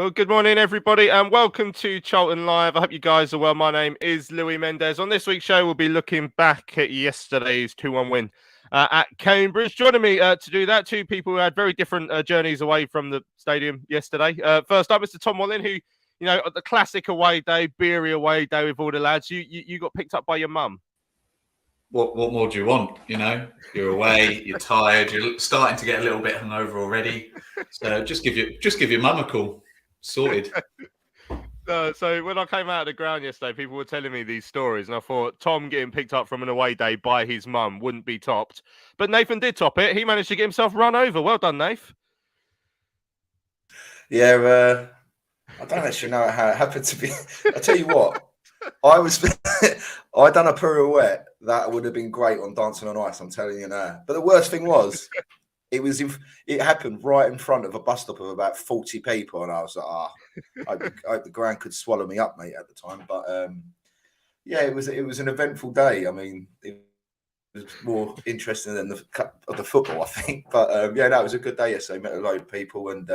Well, good morning, everybody, and welcome to Charlton Live. I hope you guys are well. My name is Louis Mendez. On this week's show, we'll be looking back at yesterday's 2-1 win at Cambridge. Joining me to do that, two people who had very different journeys away from the stadium yesterday. First up, Mr. Tom Wallen, who, at the classic away day, beery away day with all the lads, you got picked up by your mum. What more do you want? You're away, you're tired, you're starting to get a little bit hungover already. So just give your mum a call. Sorted. So when I came out of the ground yesterday, people were telling me these stories, and I thought Tom getting picked up from an away day by his mum wouldn't be topped. But Nathan did top it. He managed to get himself run over. Well done, Nath. Yeah, I don't actually know how it happened to be. I tell you what, I done a pirouette that would have been great on Dancing on Ice. I'm telling you now. But the worst thing was, it happened right in front of a bus stop of about 40 people, and I was like, I hope the ground could swallow me up, mate, at the time. But yeah, it was an eventful day. I mean, it was more interesting than the football, I think. But yeah, no, it was a good day yesterday. Met a load of people, and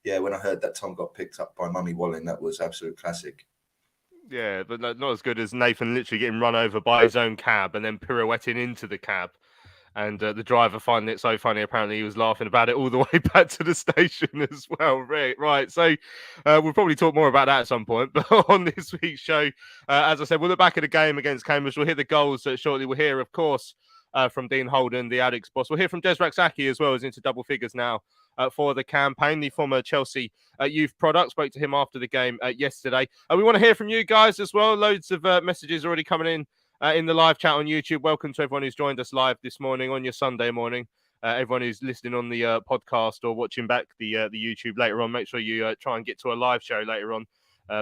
yeah, when I heard that Tom got picked up by Mummy Wallen, that was absolute classic. Yeah, but not as good as Nathan literally getting run over by his own cab and then pirouetting into the cab. And the driver finding it so funny, apparently he was laughing about it all the way back to the station as well. Right. So we'll probably talk more about that at some point. But on this week's show, as I said, we'll look back at the game against Cambridge. We'll hear the goals shortly. We'll hear, of course, from Dean Holden, the Addicts boss. We'll hear from Rak-Sakyi as well, as into double figures now for the campaign. The former Chelsea youth product. Spoke to him after the game yesterday. We want to hear from you guys as well. Loads of messages already coming in the live chat on YouTube. Welcome to everyone who's joined us live this morning on your Sunday morning. Everyone who's listening on the podcast or watching back the YouTube later on, make sure you try and get to a live show later on,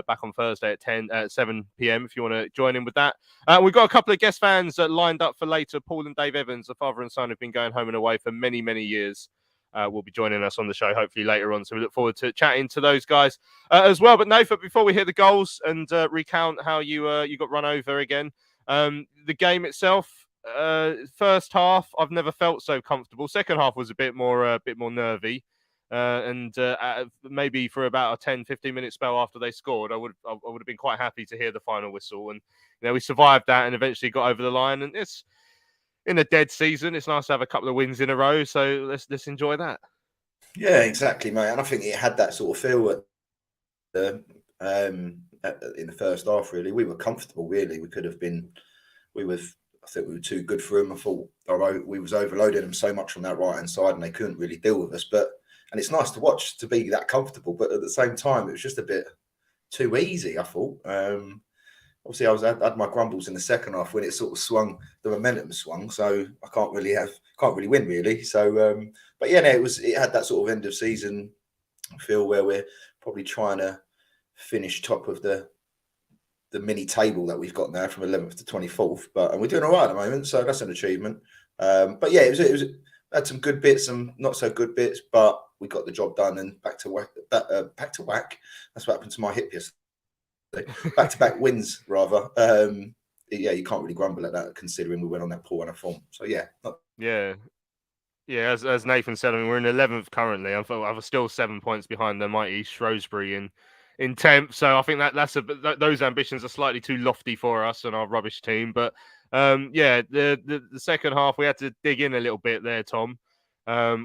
back on Thursday at 7 p.m. if you want to join in with that. We've got a couple of guest fans lined up for later. Paul and Dave Evans, the father and son, have been going home and away for many, many years. Will be joining us on the show hopefully later on. So we look forward to chatting to those guys as well. But Nathan, before we hear the goals and recount how you got run over again, the game itself, first half, I've never felt so comfortable. Second half was a bit more nervy, and maybe for about a 10-15 minute spell after they scored, I would have been quite happy to hear the final whistle. And we survived that and eventually got over the line. And it's in a dead season. It's nice to have a couple of wins in a row. So let's enjoy that. Yeah, exactly, mate. And I think it had that sort of feel in the first half. Really, we were comfortable. Really, I think we were too good for them. I thought we was overloading them so much on that right hand side, and they couldn't really deal with us. And it's nice to watch to be that comfortable, but at the same time, it was just a bit too easy. I thought. Obviously, I had my grumbles in the second half when it sort of swung, the momentum swung. So I can't really win really. So, but yeah, no, it had that sort of end of season feel where we're probably trying to finish top of the mini table that we've got now from 11th to 24th. And we're doing all right at the moment, so that's an achievement. But yeah, it was had some good bits, some not so good bits, but we got the job done and back to whack. That's what happened to my hip yesterday. Back-to-back wins, rather. Yeah, you can't really grumble at that considering we went on that poor run of form. So yeah. Yeah, as Nathan said, I mean, we're in 11th currently. I'm still 7 points behind the mighty Shrewsbury in 10th. So I think those ambitions are slightly too lofty for us and our rubbish team. But yeah, the second half we had to dig in a little bit there, Tom.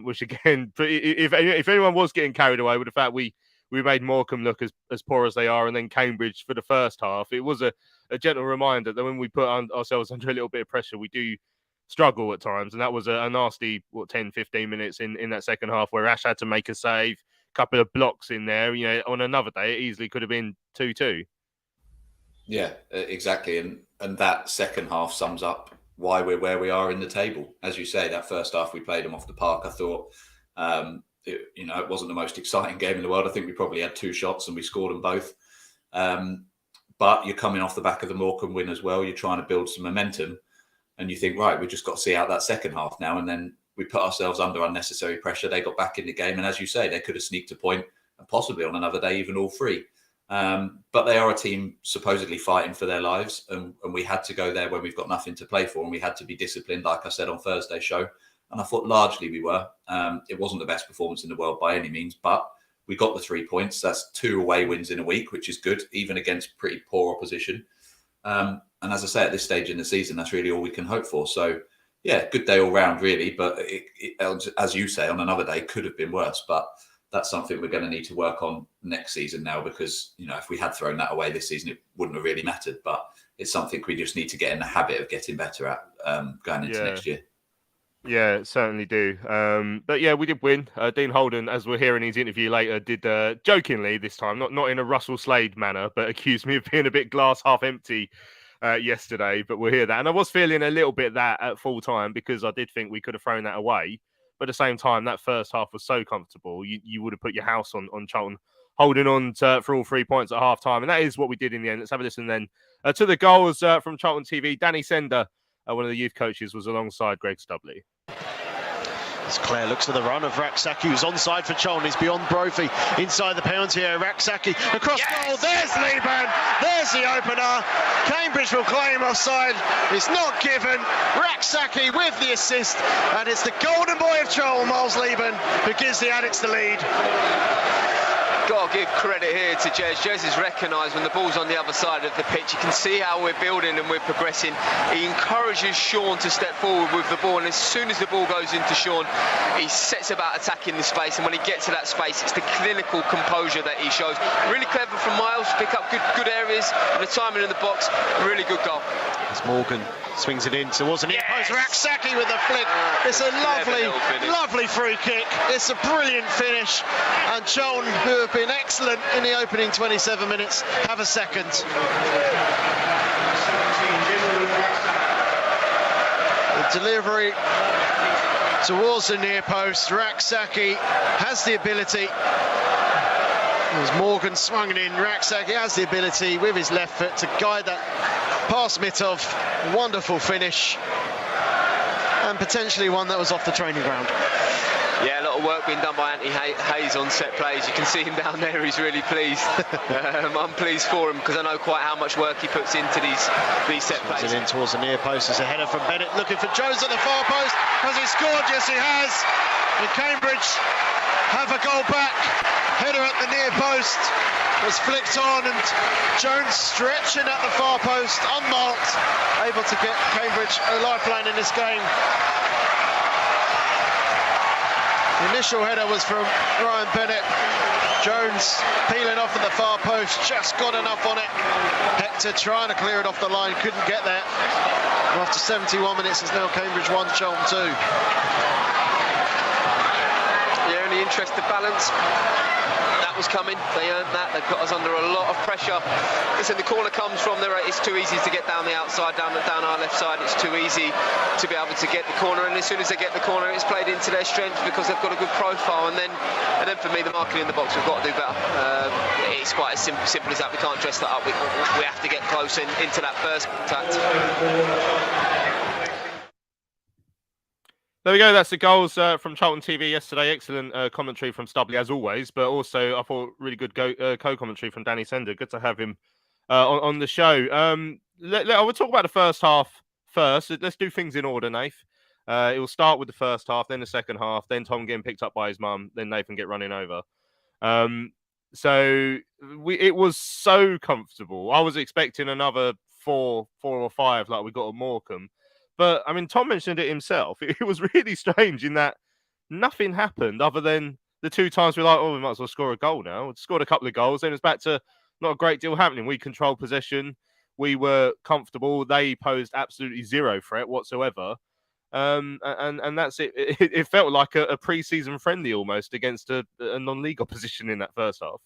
Which again, if anyone was getting carried away with the fact we made Morecambe look as poor as they are, and then Cambridge for the first half, it was a gentle reminder that when we put ourselves under a little bit of pressure, we do struggle at times. And that was a nasty 10-15 minutes in that second half where Ash had to make a save, a couple of blocks in there. On another day, it easily could have been 2-2. Yeah, exactly. And that second half sums up why we're where we are in the table. As you say, that first half we played them off the park. I thought, it wasn't the most exciting game in the world. I think we probably had 2 shots and we scored them both. But you're coming off the back of the Morecambe win as well. You're trying to build some momentum and you think, right, we've just got to see out that second half now. And then we put ourselves under unnecessary pressure. They got back in the game. And as you say, they could have sneaked a point and possibly on another day, even all 3. But they are a team supposedly fighting for their lives. And we had to go there when we've got nothing to play for. And we had to be disciplined, like I said on Thursday's show. And I thought largely we were. It wasn't the best performance in the world by any means, but we got the 3 points. That's 2 away wins in a week, which is good, even against pretty poor opposition. And as I say, at this stage in the season, that's really all we can hope for. So, yeah, good day all round, really. But as you say, on another day, could have been worse. But that's something we're going to need to work on next season now, because, you know, if we had thrown that away this season, it wouldn't have really mattered. But it's something we just need to get in the habit of getting better at going into next year. Yeah, certainly do. But yeah, we did win. Dean Holden, as we'll hear in his interview later, did jokingly this time, not in a Russell Slade manner, but accused me of being a bit glass half empty yesterday. But we'll hear that. And I was feeling a little bit that at full time, because I did think we could have thrown that away. But at the same time, that first half was so comfortable. You would have put your house on Charlton holding on for all 3 points at half time. And that is what we did in the end. Let's have a listen then to the goals from Charlton TV. Danny Sender, one of the youth coaches, was alongside Greg Stubley. As Claire looks at the run of Rak-Sakyi, who's onside for Charlton. He's beyond Brophy, inside the penalty area. Rak-Sakyi across goal. There's Liban. There's the opener. Cambridge will claim offside. It's not given. Rak-Sakyi with the assist, and it's the golden boy of Charlton, Miles Liban, who gives the Addicts the lead. Got to give credit here to Jez. Jez has recognised when the ball's on the other side of the pitch. You can see how we're building and we're progressing. He encourages Sean to step forward with the ball, and as soon as the ball goes into Sean, he sets about attacking the space, and when he gets to that space, it's the clinical composure that he shows. Really clever from Miles to pick up good areas, and the timing in the box, really good goal. As Morgan swings it in towards an in-post. Rak-Sakyi with a flick. It's a lovely free kick. It's a brilliant finish, and Charlton, who have been excellent in the opening 27 minutes, have a second. The delivery towards the near post. Rak-Sakyi has the ability. As Morgan swung it in, Rak-Sakyi has the ability with his left foot to guide that past Mitov. Wonderful finish, and potentially one that was off the training ground. Yeah, a lot of work being done by Anthony Hayes on set plays. You can see him down there, he's really pleased. I'm pleased for him, because I know quite how much work he puts into these set plays. In towards the near post. There's a header from Bennett, looking for Jones at the far post. Has he scored? Yes, he has. And Cambridge have a goal back. Header at the near post was flicked on, and Jones stretching at the far post, unmarked, able to get Cambridge a lifeline in this game. The initial header was from Ryan Bennett. Jones peeling off at the far post, just got enough on it. Hector trying to clear it off the line, couldn't get there. And after 71 minutes, it's now Cambridge 1, Charlton 2. Yeah, in the interest of balance, that was coming. They earned that. They put us under a lot of pressure. Listen, the corner comes from there. It's too easy to get down the outside, down our left side. It's too easy to be able to get the corner. And as soon as they get the corner, it's played into their strength, because they've got a good profile. And then for me, the marking in the box, we've got to do better. It's quite as simple as that. We can't dress that up. We have to get close into that first contact. There we go. That's the goals from Charlton TV yesterday. Excellent commentary from Stubley, as always, but also I thought really good co-commentary from Danny Sender. Good to have him on the show. I will talk about the first half first. Let's do things in order, Nath. It will start with the first half, then the second half, then Tom getting picked up by his mum, then Nathan get running over. So it was so comfortable. I was expecting another 4 or 5 like we got at Morecambe. But, I mean, Tom mentioned it himself. It was really strange in that nothing happened other than the 2 times we were like, oh, we might as well score a goal now. We scored a couple of goals. Then it's back to not a great deal happening. We controlled possession. We were comfortable. They posed absolutely zero threat whatsoever. And that's it. It felt like a pre-season friendly almost against a non-league opposition in that first half.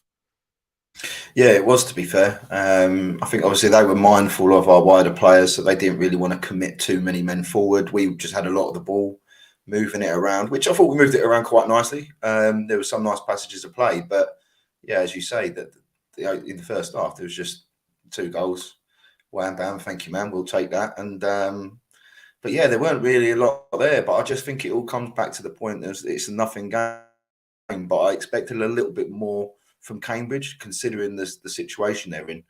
Yeah, it was, to be fair. I think obviously they were mindful of our wider players, so they didn't really want to commit too many men forward. We just had a lot of the ball, moving it around, which I thought we moved it around quite nicely. There were some nice passages of play, but yeah, as you say, that in the first half there was just 2 goals. Wham bam, thank you, man. We'll take that. And but yeah, there weren't really a lot there. But I just think it all comes back to the point that it's a nothing game. But I expected a little bit more from Cambridge, considering the situation they're in.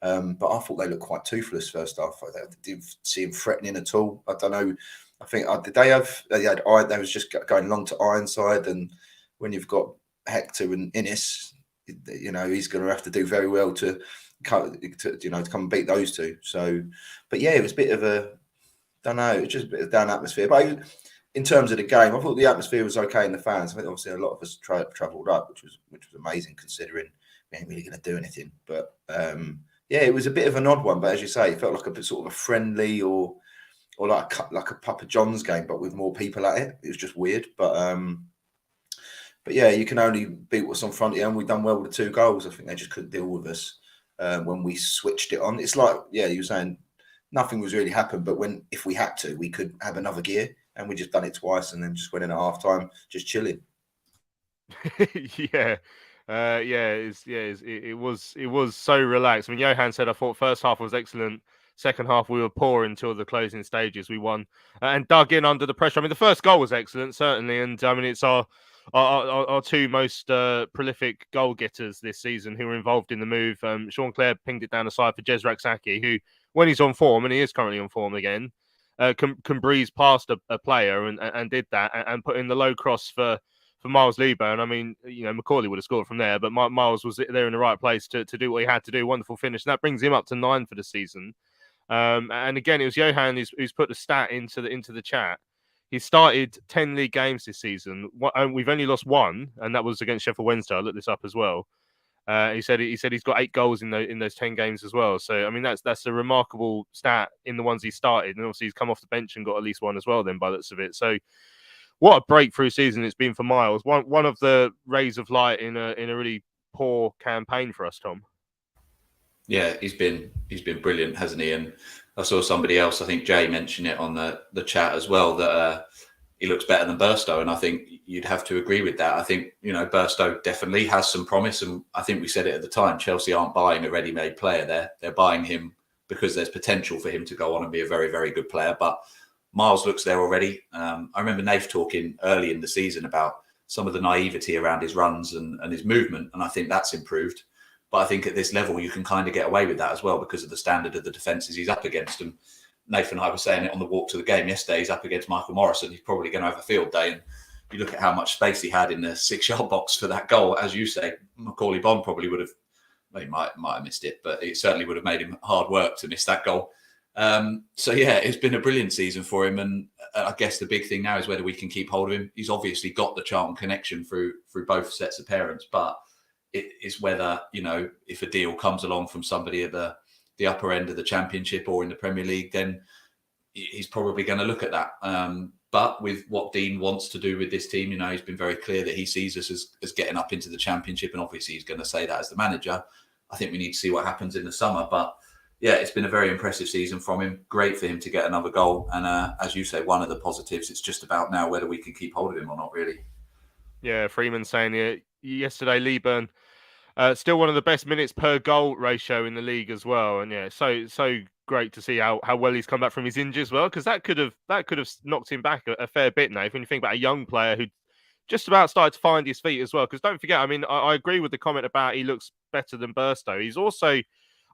But I thought they looked quite toothless first half. I didn't see them threatening at all. I don't know. I think they was just going long to Ironside, and when you've got Hector and Innes, you know, he's going to have to do very well to come and beat those two. So, but yeah, it was a bit of a, don't know, it was just a bit of down atmosphere. But in terms of the game, I thought the atmosphere was okay in the fans. I think obviously a lot of us travelled up, which was amazing considering we ain't really going to do anything. But yeah, it was a bit of an odd one. But as you say, it felt like a bit sort of a friendly or like a Papa John's game, but with more people at it. It was just weird. But yeah, you can only beat what's on front of you, and we've done well with the 2 goals. I think they just couldn't deal with us when we switched it on. It's like, yeah, you were saying nothing was really happened, but if we had to, we could have another gear, and we just done it twice, and then just went in at half time, just chilling. Yeah. It was so relaxed. I mean, Johan said, I thought first half was excellent. Second half, we were poor until the closing stages. We won and dug in under the pressure. I mean, the first goal was excellent, certainly. And I mean, it's our 2 most prolific goal getters this season who were involved in the move. Sean Clare pinged it down the side for Rak-Sakyi, who, when he's on form, and he is currently on form again, can breeze past a player and did that and put in the low cross for Miles Lieber. And I mean, you know, Macaulay would have scored from there, but Miles was there in the right place to do what he had to do. Wonderful finish. And that brings him up to 9 for the season. And again, it was Johan who's put the stat into the chat. He started 10 league games this season. We've only lost 1, and that was against Sheffield Wednesday. I looked this up as well. He said he's got 8 goals in those 10 games as well. So I mean, that's a remarkable stat in the ones he started, and obviously he's come off the bench and got at least 1 as well. Then by the looks of it, so what a breakthrough season it's been for Miles. One of the rays of light in a really poor campaign for us, Tom. Yeah, he's been brilliant, hasn't he? And I saw somebody else, I think Jay mentioned it on the chat as well, that he looks better than Burstow, and I think you'd have to agree with that. I think, you know, Burstow definitely has some promise, and I think we said it at the time, Chelsea aren't buying a ready-made player there. They're buying him because there's potential for him to go on and be a very, very good player. But Miles looks there already. I remember Nath talking early in the season about some of the naivety around his runs and his movement, and I think that's improved. But I think at this level, you can kind of get away with that as well because of the standard of the defences he's up against. And Nathan and I were saying it on the walk to the game yesterday. He's up against Michael Morrison. He's probably going to have a field day. And you look at how much space he had in the 6-yard box for that goal. As you say, Macaulay Bond probably would have, well, he might have missed it, but it certainly would have made him hard work to miss that goal. So yeah, it's been a brilliant season for him. And I guess the big thing now is whether we can keep hold of him. He's obviously got the Charlton connection through both sets of parents, but it is whether, you know, if a deal comes along from somebody at the upper end of the Championship or in the Premier League, then he's probably going to look at that. But with what Dean wants to do with this team, you know, he's been very clear that he sees us as getting up into the Championship, and obviously he's going to say that as the manager. I think we need to see what happens in the summer, but yeah, it's been a very impressive season from him. Great for him to get another goal, and as you say, one of the positives. It's just about now whether we can keep hold of him or not, really. Yeah, Freeman saying yesterday, Lieburn still one of the best minutes per goal ratio in the league as well. And yeah, so great to see how well he's come back from his injury as well, because that could have knocked him back a fair bit now. When you think about a young player who just about started to find his feet as well. Because don't forget, I mean, I agree with the comment about he looks better than Burstow. He's also,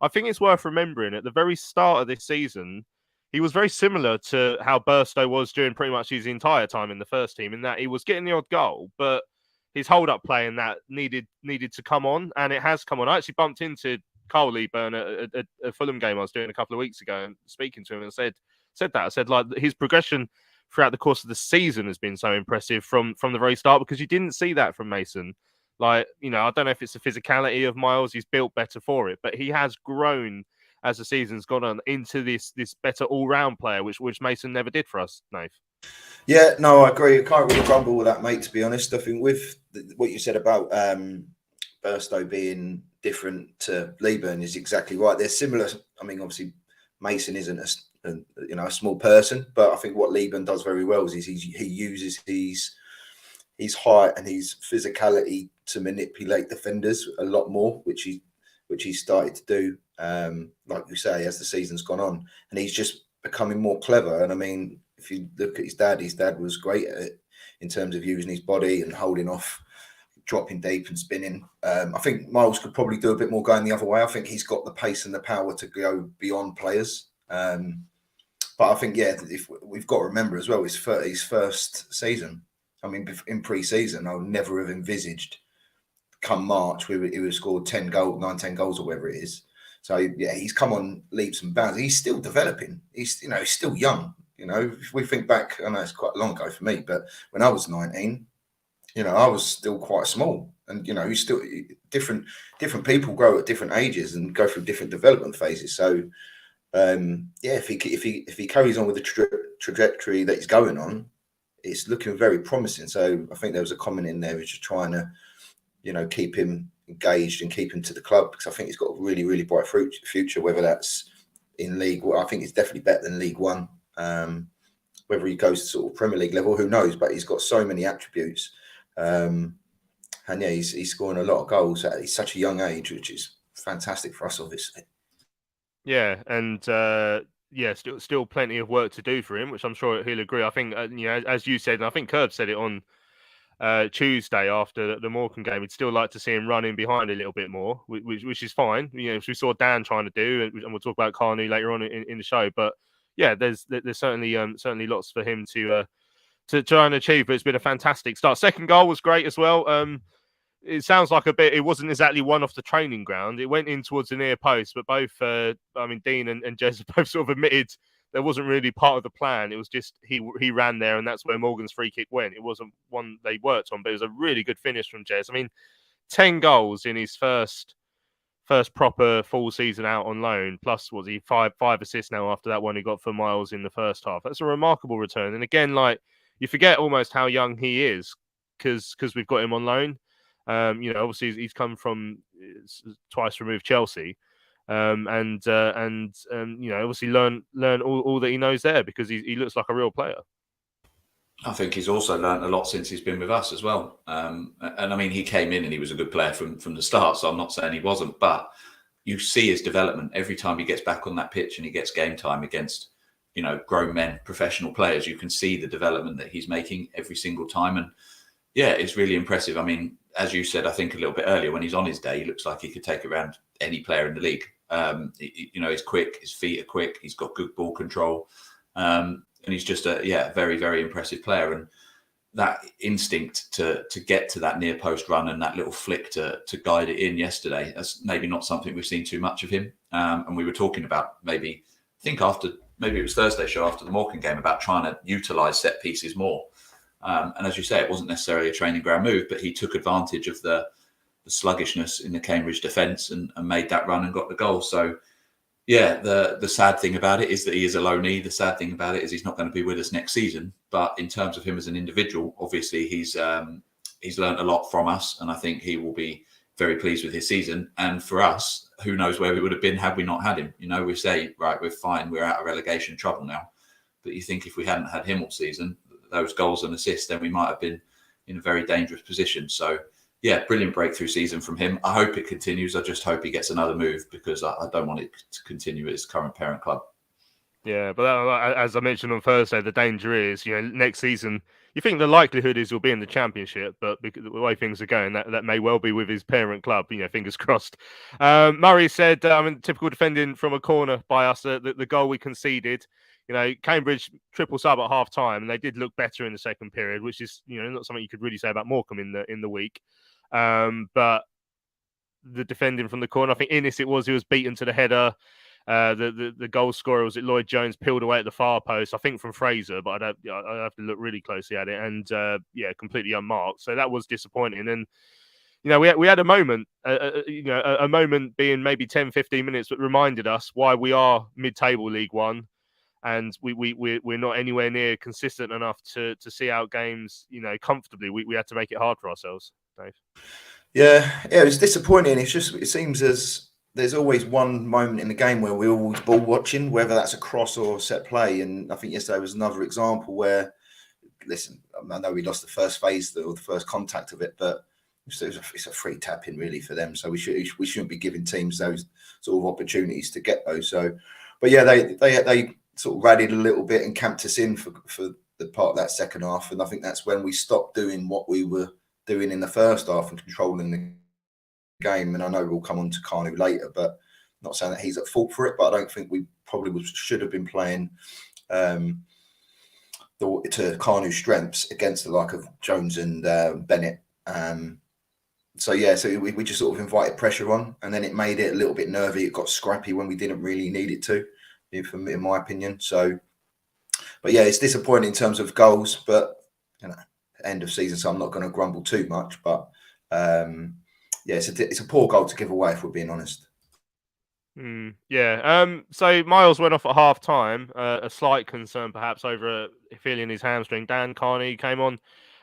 I think it's worth remembering, at the very start of this season, he was very similar to how Burstow was during pretty much his entire time in the first team, in that he was getting the odd goal, but his hold-up play in that needed to come on, and it has come on. I actually bumped into Carl Lieburn at a Fulham game I was doing a couple of weeks ago, and speaking to him, and said that. I said, like, his progression throughout the course of the season has been so impressive from the very start, because you didn't see that from Mason. Like, you know, I don't know if it's the physicality of Miles, he's built better for it, but he has grown as the season's gone on into this better all-round player, which Mason never did for us, Nath. Yeah, no, I agree. I can't really grumble with that, mate, to be honest. I think with what you said about Burstow being different to Lieburn is exactly right. They're similar. I mean, obviously, Mason isn't a small person, but I think what Lieburn does very well is he uses his height and his physicality to manipulate defenders a lot more, which he started to do, like you say, as the season's gone on, and he's just becoming more clever. And I mean, if you look at his dad was great at it in terms of using his body and holding off, dropping deep and spinning. I think Miles could probably do a bit more going the other way. I think he's got the pace and the power to go beyond players. But I think, yeah, if we've got to remember as well, his first season. I mean, in pre-season, I would never have envisaged come March, he would have scored 10 goals or whatever it is. So yeah, he's come on leaps and bounds. He's still developing. He's still young. If we think back, I know it's quite long ago for me, but when I was 19, I was still quite small, and he's still different people grow at different ages and go through different development phases. So if he carries on with the trajectory that he's going on, it's looking very promising. So I think there was a comment in there which is trying to keep him engaged and keep him to the club, because I think he's got a really, really bright future, whether that's in League One. I think it's definitely better than League One. Whether he goes to sort of Premier League level, who knows? But he's got so many attributes. And yeah, he's scoring a lot of goals at such a young age, which is fantastic for us, obviously. Yeah, and still plenty of work to do for him, which I'm sure he'll agree. I think as you said, and I think Curb said it on Tuesday after the Morecambe game, we'd still like to see him running behind a little bit more, which is fine. Which we saw Dan trying to do, and we'll talk about Carnu later on in the show. But yeah, there's certainly lots for him to try and achieve. But it's been a fantastic start. Second goal was great as well. It sounds like it wasn't exactly one off the training ground. It went in towards the near post, but both Dean and Jez both sort of admitted there wasn't really part of the plan. It was just he ran there, and that's where Morgan's free kick went. It wasn't one they worked on, but it was a really good finish from Jez. 10 goals in his first proper full season out on loan, plus was he five assists now after that one he got for Miles in the first half. That's a remarkable return. And again, you forget almost how young he is because we've got him on loan. Obviously he's come from twice removed Chelsea. Obviously learn all that he knows there, because he looks like a real player. I think he's also learned a lot since he's been with us as well. He came in and he was a good player from the start, so I'm not saying he wasn't, but you see his development every time he gets back on that pitch and he gets game time against, grown men, professional players. You can see the development that he's making every single time. And yeah, it's really impressive. As you said, I think a little bit earlier, when he's on his day, he looks like he could take around any player in the league. He's quick, his feet are quick, he's got good ball control, and he's just a very, very impressive player. And that instinct to get to that near post run and that little flick to guide it in yesterday, that's maybe not something we've seen too much of him. And we were talking about maybe it was Thursday show after the Morecambe game, about trying to utilise set pieces more. And as you say, it wasn't necessarily a training ground move, but he took advantage of the sluggishness in the Cambridge defence and made that run and got the goal. So, yeah, the sad thing about it is that he is a loanee. The sad thing about it is he's not going to be with us next season. But in terms of him as an individual, obviously he's learned a lot from us, and I think he will be very pleased with his season. And for us, who knows where we would have been had we not had him. We say, right, we're fine, we're out of relegation trouble now. But you think if we hadn't had him all season, those goals and assists, then we might have been in a very dangerous position. So, yeah, brilliant breakthrough season from him. I hope it continues. I just hope he gets another move, because I don't want it to continue at his current parent club. Yeah, but as I mentioned on Thursday, the danger is, next season, you think the likelihood is he'll be in the Championship, but because the way things are going, that may well be with his parent club. Fingers crossed. Murray said, typical defending from a corner by us, the goal we conceded. Cambridge triple sub at half time, and they did look better in the second period, which is, not something you could really say about Morecambe in the week. But the defending from the corner, I think Innes he was beaten to the header. The goal scorer was Lloyd Jones, peeled away at the far post, I think from Fraser, but I'd have to look really closely at it, and completely unmarked. So that was disappointing. And we had a moment, a moment being maybe 10-15 minutes that reminded us why we are mid-table League One. And we're not anywhere near consistent enough to see out games, comfortably. We had to make it hard for ourselves, Dave. Yeah, it was disappointing. It seems as there's always one moment in the game where we're always ball watching, whether that's a cross or set play. And I think yesterday was another example where, listen, I know we lost the first phase or the first contact of it, but it's a free tap in really for them. So we shouldn't be giving teams those sort of opportunities to get those. So, but yeah, they sort of rallied a little bit and camped us in for the part of that second half. And I think that's when we stopped doing what we were doing in the first half and controlling the game. And I know we'll come on to Carnu later, but not saying that he's at fault for it, but I don't think we probably should have been playing to Carnu's strengths against the like of Jones and Bennett. So we just sort of invited pressure on, and then it made it a little bit nervy. It got scrappy when we didn't really need it to, in my opinion. So, but yeah, it's disappointing in terms of goals, but end of season, so I'm not going to grumble too much. But it's a poor goal to give away, if we're being honest. So Miles went off at half time. A slight concern, perhaps, over feeling his hamstring. Dan Carney came on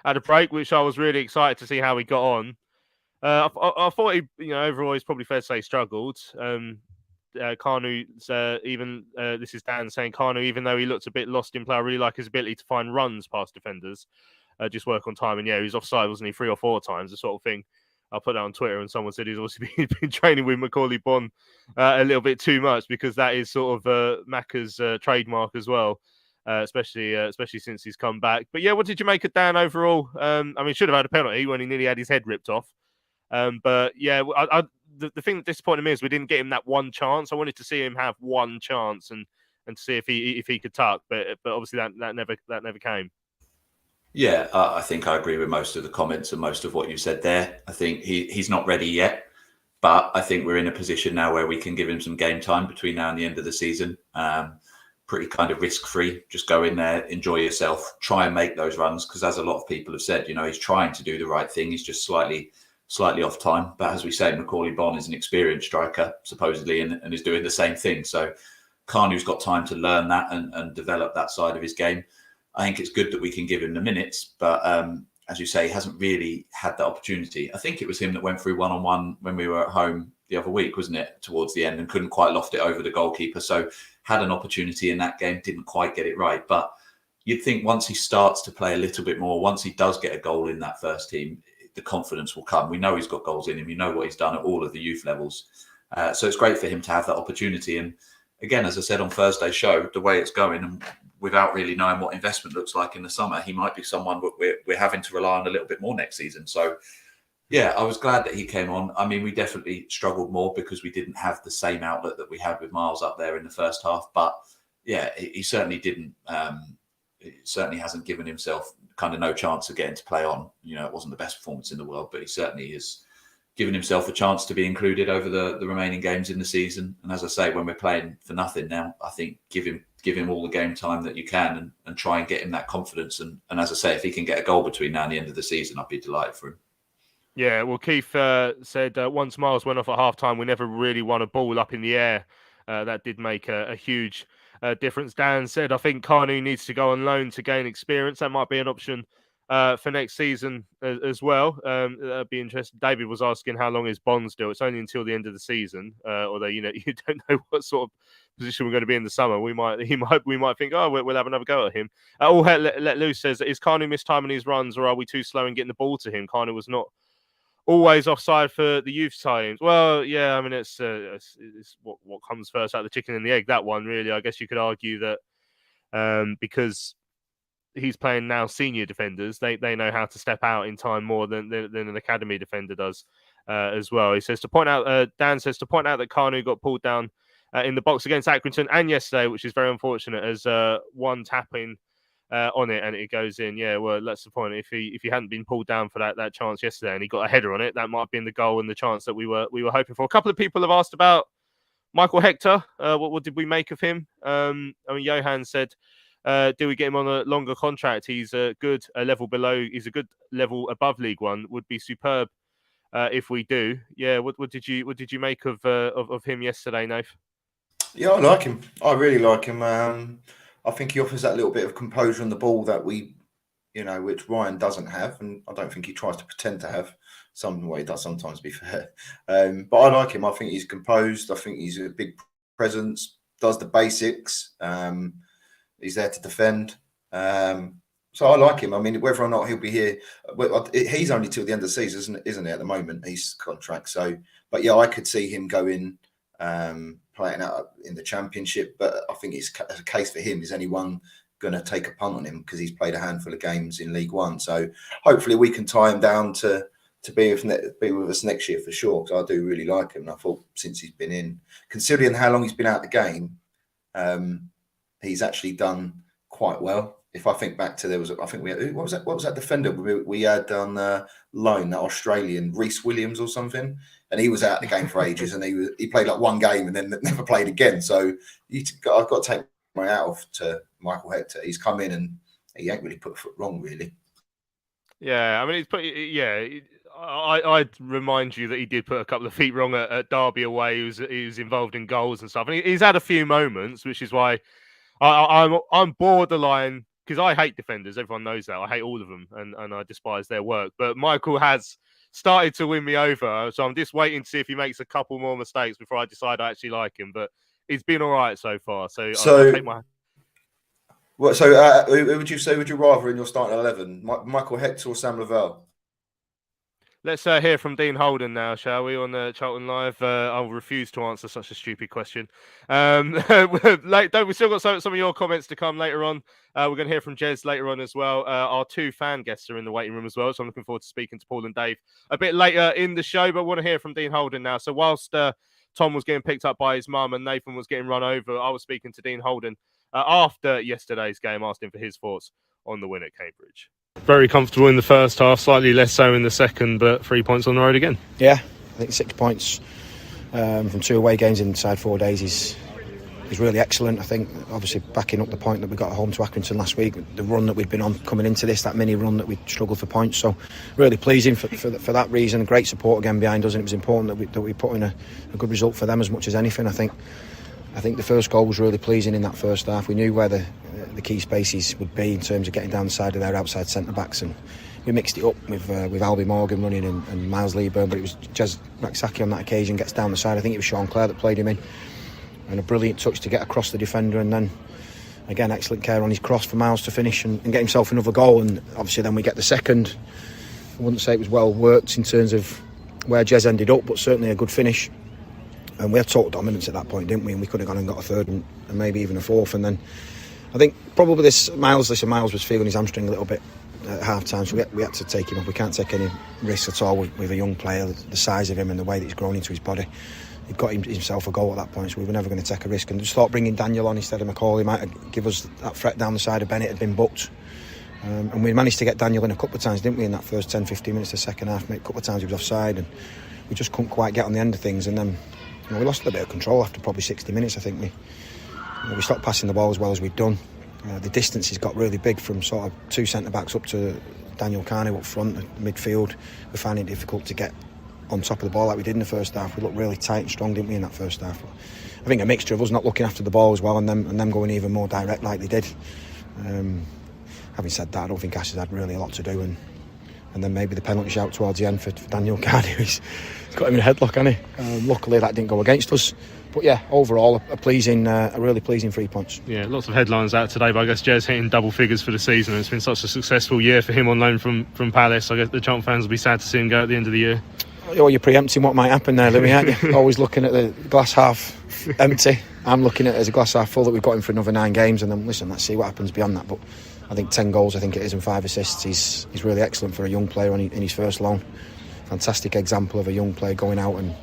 at a break, which I was really excited to see how he got on. I thought he, overall, he's probably fair to say struggled. Carney's this is Dan saying Carney, even though he looked a bit lost in play, I really like his ability to find runs past defenders, just work on time. And yeah, he was offside, wasn't he, 3 or 4 times, the sort of thing. I put that on Twitter, and someone said he's also been training with Macaulay Bonne a little bit too much, because that is sort of Macca's trademark as well. Especially since he's come back. But yeah, what did you make of Dan overall? He should have had a penalty when he nearly had his head ripped off. But yeah, the thing that disappointed me is we didn't get him that one chance. I wanted to see him have one chance and to see if he could tuck, but obviously that never came. Yeah, I think I agree with most of the comments and most of what you said there. I think he's not ready yet, but I think we're in a position now where we can give him some game time between now and the end of the season. Pretty kind of risk-free. Just go in there, enjoy yourself, try and make those runs, because as a lot of people have said, he's trying to do the right thing. He's just slightly off time. But as we say, Macaulay Bonne is an experienced striker, supposedly, and is doing the same thing. So Carney's got time to learn that and develop that side of his game. I think it's good that we can give him the minutes, but as you say, he hasn't really had that opportunity. I think it was him that went through one-on-one when we were at home the other week, wasn't it, towards the end, and couldn't quite loft it over the goalkeeper. So had an opportunity in that game, didn't quite get it right. But you'd think once he starts to play a little bit more, once he does get a goal in that first team, the confidence will come. We know he's got goals in him. You know what he's done at all of the youth levels. So it's great for him to have that opportunity. And again, as I said on Thursday's show, the way it's going, and without really knowing what investment looks like in the summer, he might be someone we're having to rely on a little bit more next season. So yeah, I was glad that he came on. We definitely struggled more because we didn't have the same outlet that we had with Miles up there in the first half. But yeah, he certainly didn't. It certainly hasn't given himself kind of no chance of getting to play on. It wasn't the best performance in the world, but he certainly has given himself a chance to be included over the remaining games in the season. And as I say, when we're playing for nothing now, I think give him all the game time that you can and try and get him that confidence. And as I say, if he can get a goal between now and the end of the season, I'd be delighted for him. Yeah, well, Keith said once Miles went off at half-time, we never really won a ball up in the air. That did make a huge difference. Dan said, I think Carney needs to go on loan to gain experience. That might be an option for next season as well. That'd be interesting. David was asking how long is Bond's deal. It's only until the end of the season, although you don't know what sort of position we're going to be in the summer. We might think, we'll have another go at him. All hell let loose says, is Carney mistiming his runs, or are we too slow in getting the ball to him? Carney was not always offside for the youth teams. Well, yeah, it's what comes first, out of the chicken and the egg. That one, really, I guess you could argue that because he's playing now senior defenders, they know how to step out in time more than an academy defender does as well. He says to point out, Dan says to point out that Kanu got pulled down in the box against Accrington and yesterday, which is very unfortunate, as one tapping on it and it goes in. Yeah, well, that's the point. If he hadn't been pulled down for that chance yesterday and he got a header on it, that might have been the goal and the chance that we were hoping for. A couple of people have asked about Michael Hector. What did we make of him? Johan said, do we get him on a longer contract? He's a good level below. He's a good level above League One. Would be superb if we do. Yeah. What did you make of him yesterday, Nath? Yeah, I like him. I really like him. I think he offers that little bit of composure on the ball that we, which Ryan doesn't have, and I don't think he tries to pretend to have. Some way he does sometimes, be fair. But I like him. I think he's composed. I think he's a big presence. Does the basics. He's there to defend. So I like him. Whether or not he'll be here, he's only till the end of the season, isn't he? At the moment, he's contract. So, but yeah, I could see him going. Playing out in the Championship, but I think it's a case for him. Is anyone going to take a punt on him because he's played a handful of games in League One? So hopefully we can tie him down to be with us next year for sure. Because I do really like him. And I thought since he's been in, considering how long he's been out of the game, he's actually done quite well if I think back to I think we had, what was that defender we had on loan, that Australian Reece Williams or something, and he was out of the game for ages, and he played like one game and then never played again. So I've got to take my hat off to Michael Hector. He's come in and he ain't really put a foot wrong, really. Yeah, I mean, he's put. Yeah, I'd remind you that he did put a couple of feet wrong at Derby away. He was involved in goals and stuff, and he's had a few moments, which is why I'm borderline, because I hate defenders. Everyone knows that. I hate all of them, and I despise their work. But Michael has started to win me over, so I'm just waiting to see if he makes a couple more mistakes before I decide I actually like him. But he's been all right so far. So I'll take my. Well, so who would you say would you rather in your starting 11, Michael Hector or Sam Lavelle? Let's hear from Dean Holden now, shall we, on Charlton Live? I'll refuse to answer such a stupid question. We've still got some of your comments to come later on. We're going to hear from Jez later on as well. Our two fan guests are in the waiting room as well, so I'm looking forward to speaking to Paul and Dave a bit later in the show. But I want to hear from Dean Holden now. So whilst Tom was getting picked up by his mum and Nathan was getting run over, I was speaking to Dean Holden after yesterday's game, asked him for his thoughts on the win at Cambridge. Very comfortable in the first half, slightly less so in the second, but 3 points on the road again. Yeah, I think 6 points from 2 away games inside 4 days is really excellent. I think, obviously, backing up the point that we got at home to Accrington last week, the run that we'd been on coming into this, that mini run that we'd struggled for points. So, really pleasing for that reason. Great support again behind us, and it was important that we put in a good result for them as much as anything. I think the first goal was really pleasing in that first half. We knew where the key spaces would be in terms of getting down the side of their outside centre-backs, and we mixed it up with Albie Morgan running and Miles Leeburn, but it was Rak-Sakyi on that occasion gets down the side. I think it was Sean Clare that played him in, and a brilliant touch to get across the defender, and then again excellent care on his cross for Miles to finish and get himself another goal. And obviously then we get the second. I wouldn't say it was well worked in terms of where Jez ended up, but certainly a good finish. And we had total dominance at that point, didn't we? And we could have gone and got a third and maybe even a fourth. And then I think probably Miles was feeling his hamstring a little bit at half time, so we had to take him off. We can't take any risks at all with a young player the size of him and the way that he's grown into his body. He'd got himself a goal at that point, so we were never going to take a risk. And just thought bringing Daniel on instead of McCauley might give us that threat down the side of Bennett had been booked. And we managed to get Daniel in a couple of times, didn't we, in that first 10-15 minutes of the second half. A couple of times he was offside, and we just couldn't quite get on the end of things. And then we lost a little bit of control after probably 60 minutes. I think we stopped passing the ball as well as we'd done. The distances got really big from sort of 2 centre-backs up to Daniel Carney up front, midfield. We're finding it difficult to get on top of the ball like we did in the first half. We looked really tight and strong, didn't we, in that first half? I think a mixture of us not looking after the ball as well, and them going even more direct like they did. Having said that, I don't think Ash has had really a lot to do, and then maybe the penalty shout towards the end for Daniel Carney. He's got him in a headlock, hasn't he? Luckily that didn't go against us. But yeah, overall a really pleasing 3 points. Yeah, lots of headlines out today, but I guess Jez hitting double figures for the season. It's been such a successful year for him on loan from Palace. I guess the Charlton fans will be sad to see him go at the end of the year. Oh, you're preempting what might happen there, Louis, aren't you? Always looking at the glass half empty. I'm looking at it as a glass half full that we've got him for another 9 games, and then listen, let's see what happens beyond that. But I think 10 goals, I think it is, and 5 assists. He's really excellent for a young player in his first loan. Fantastic example of a young player going out and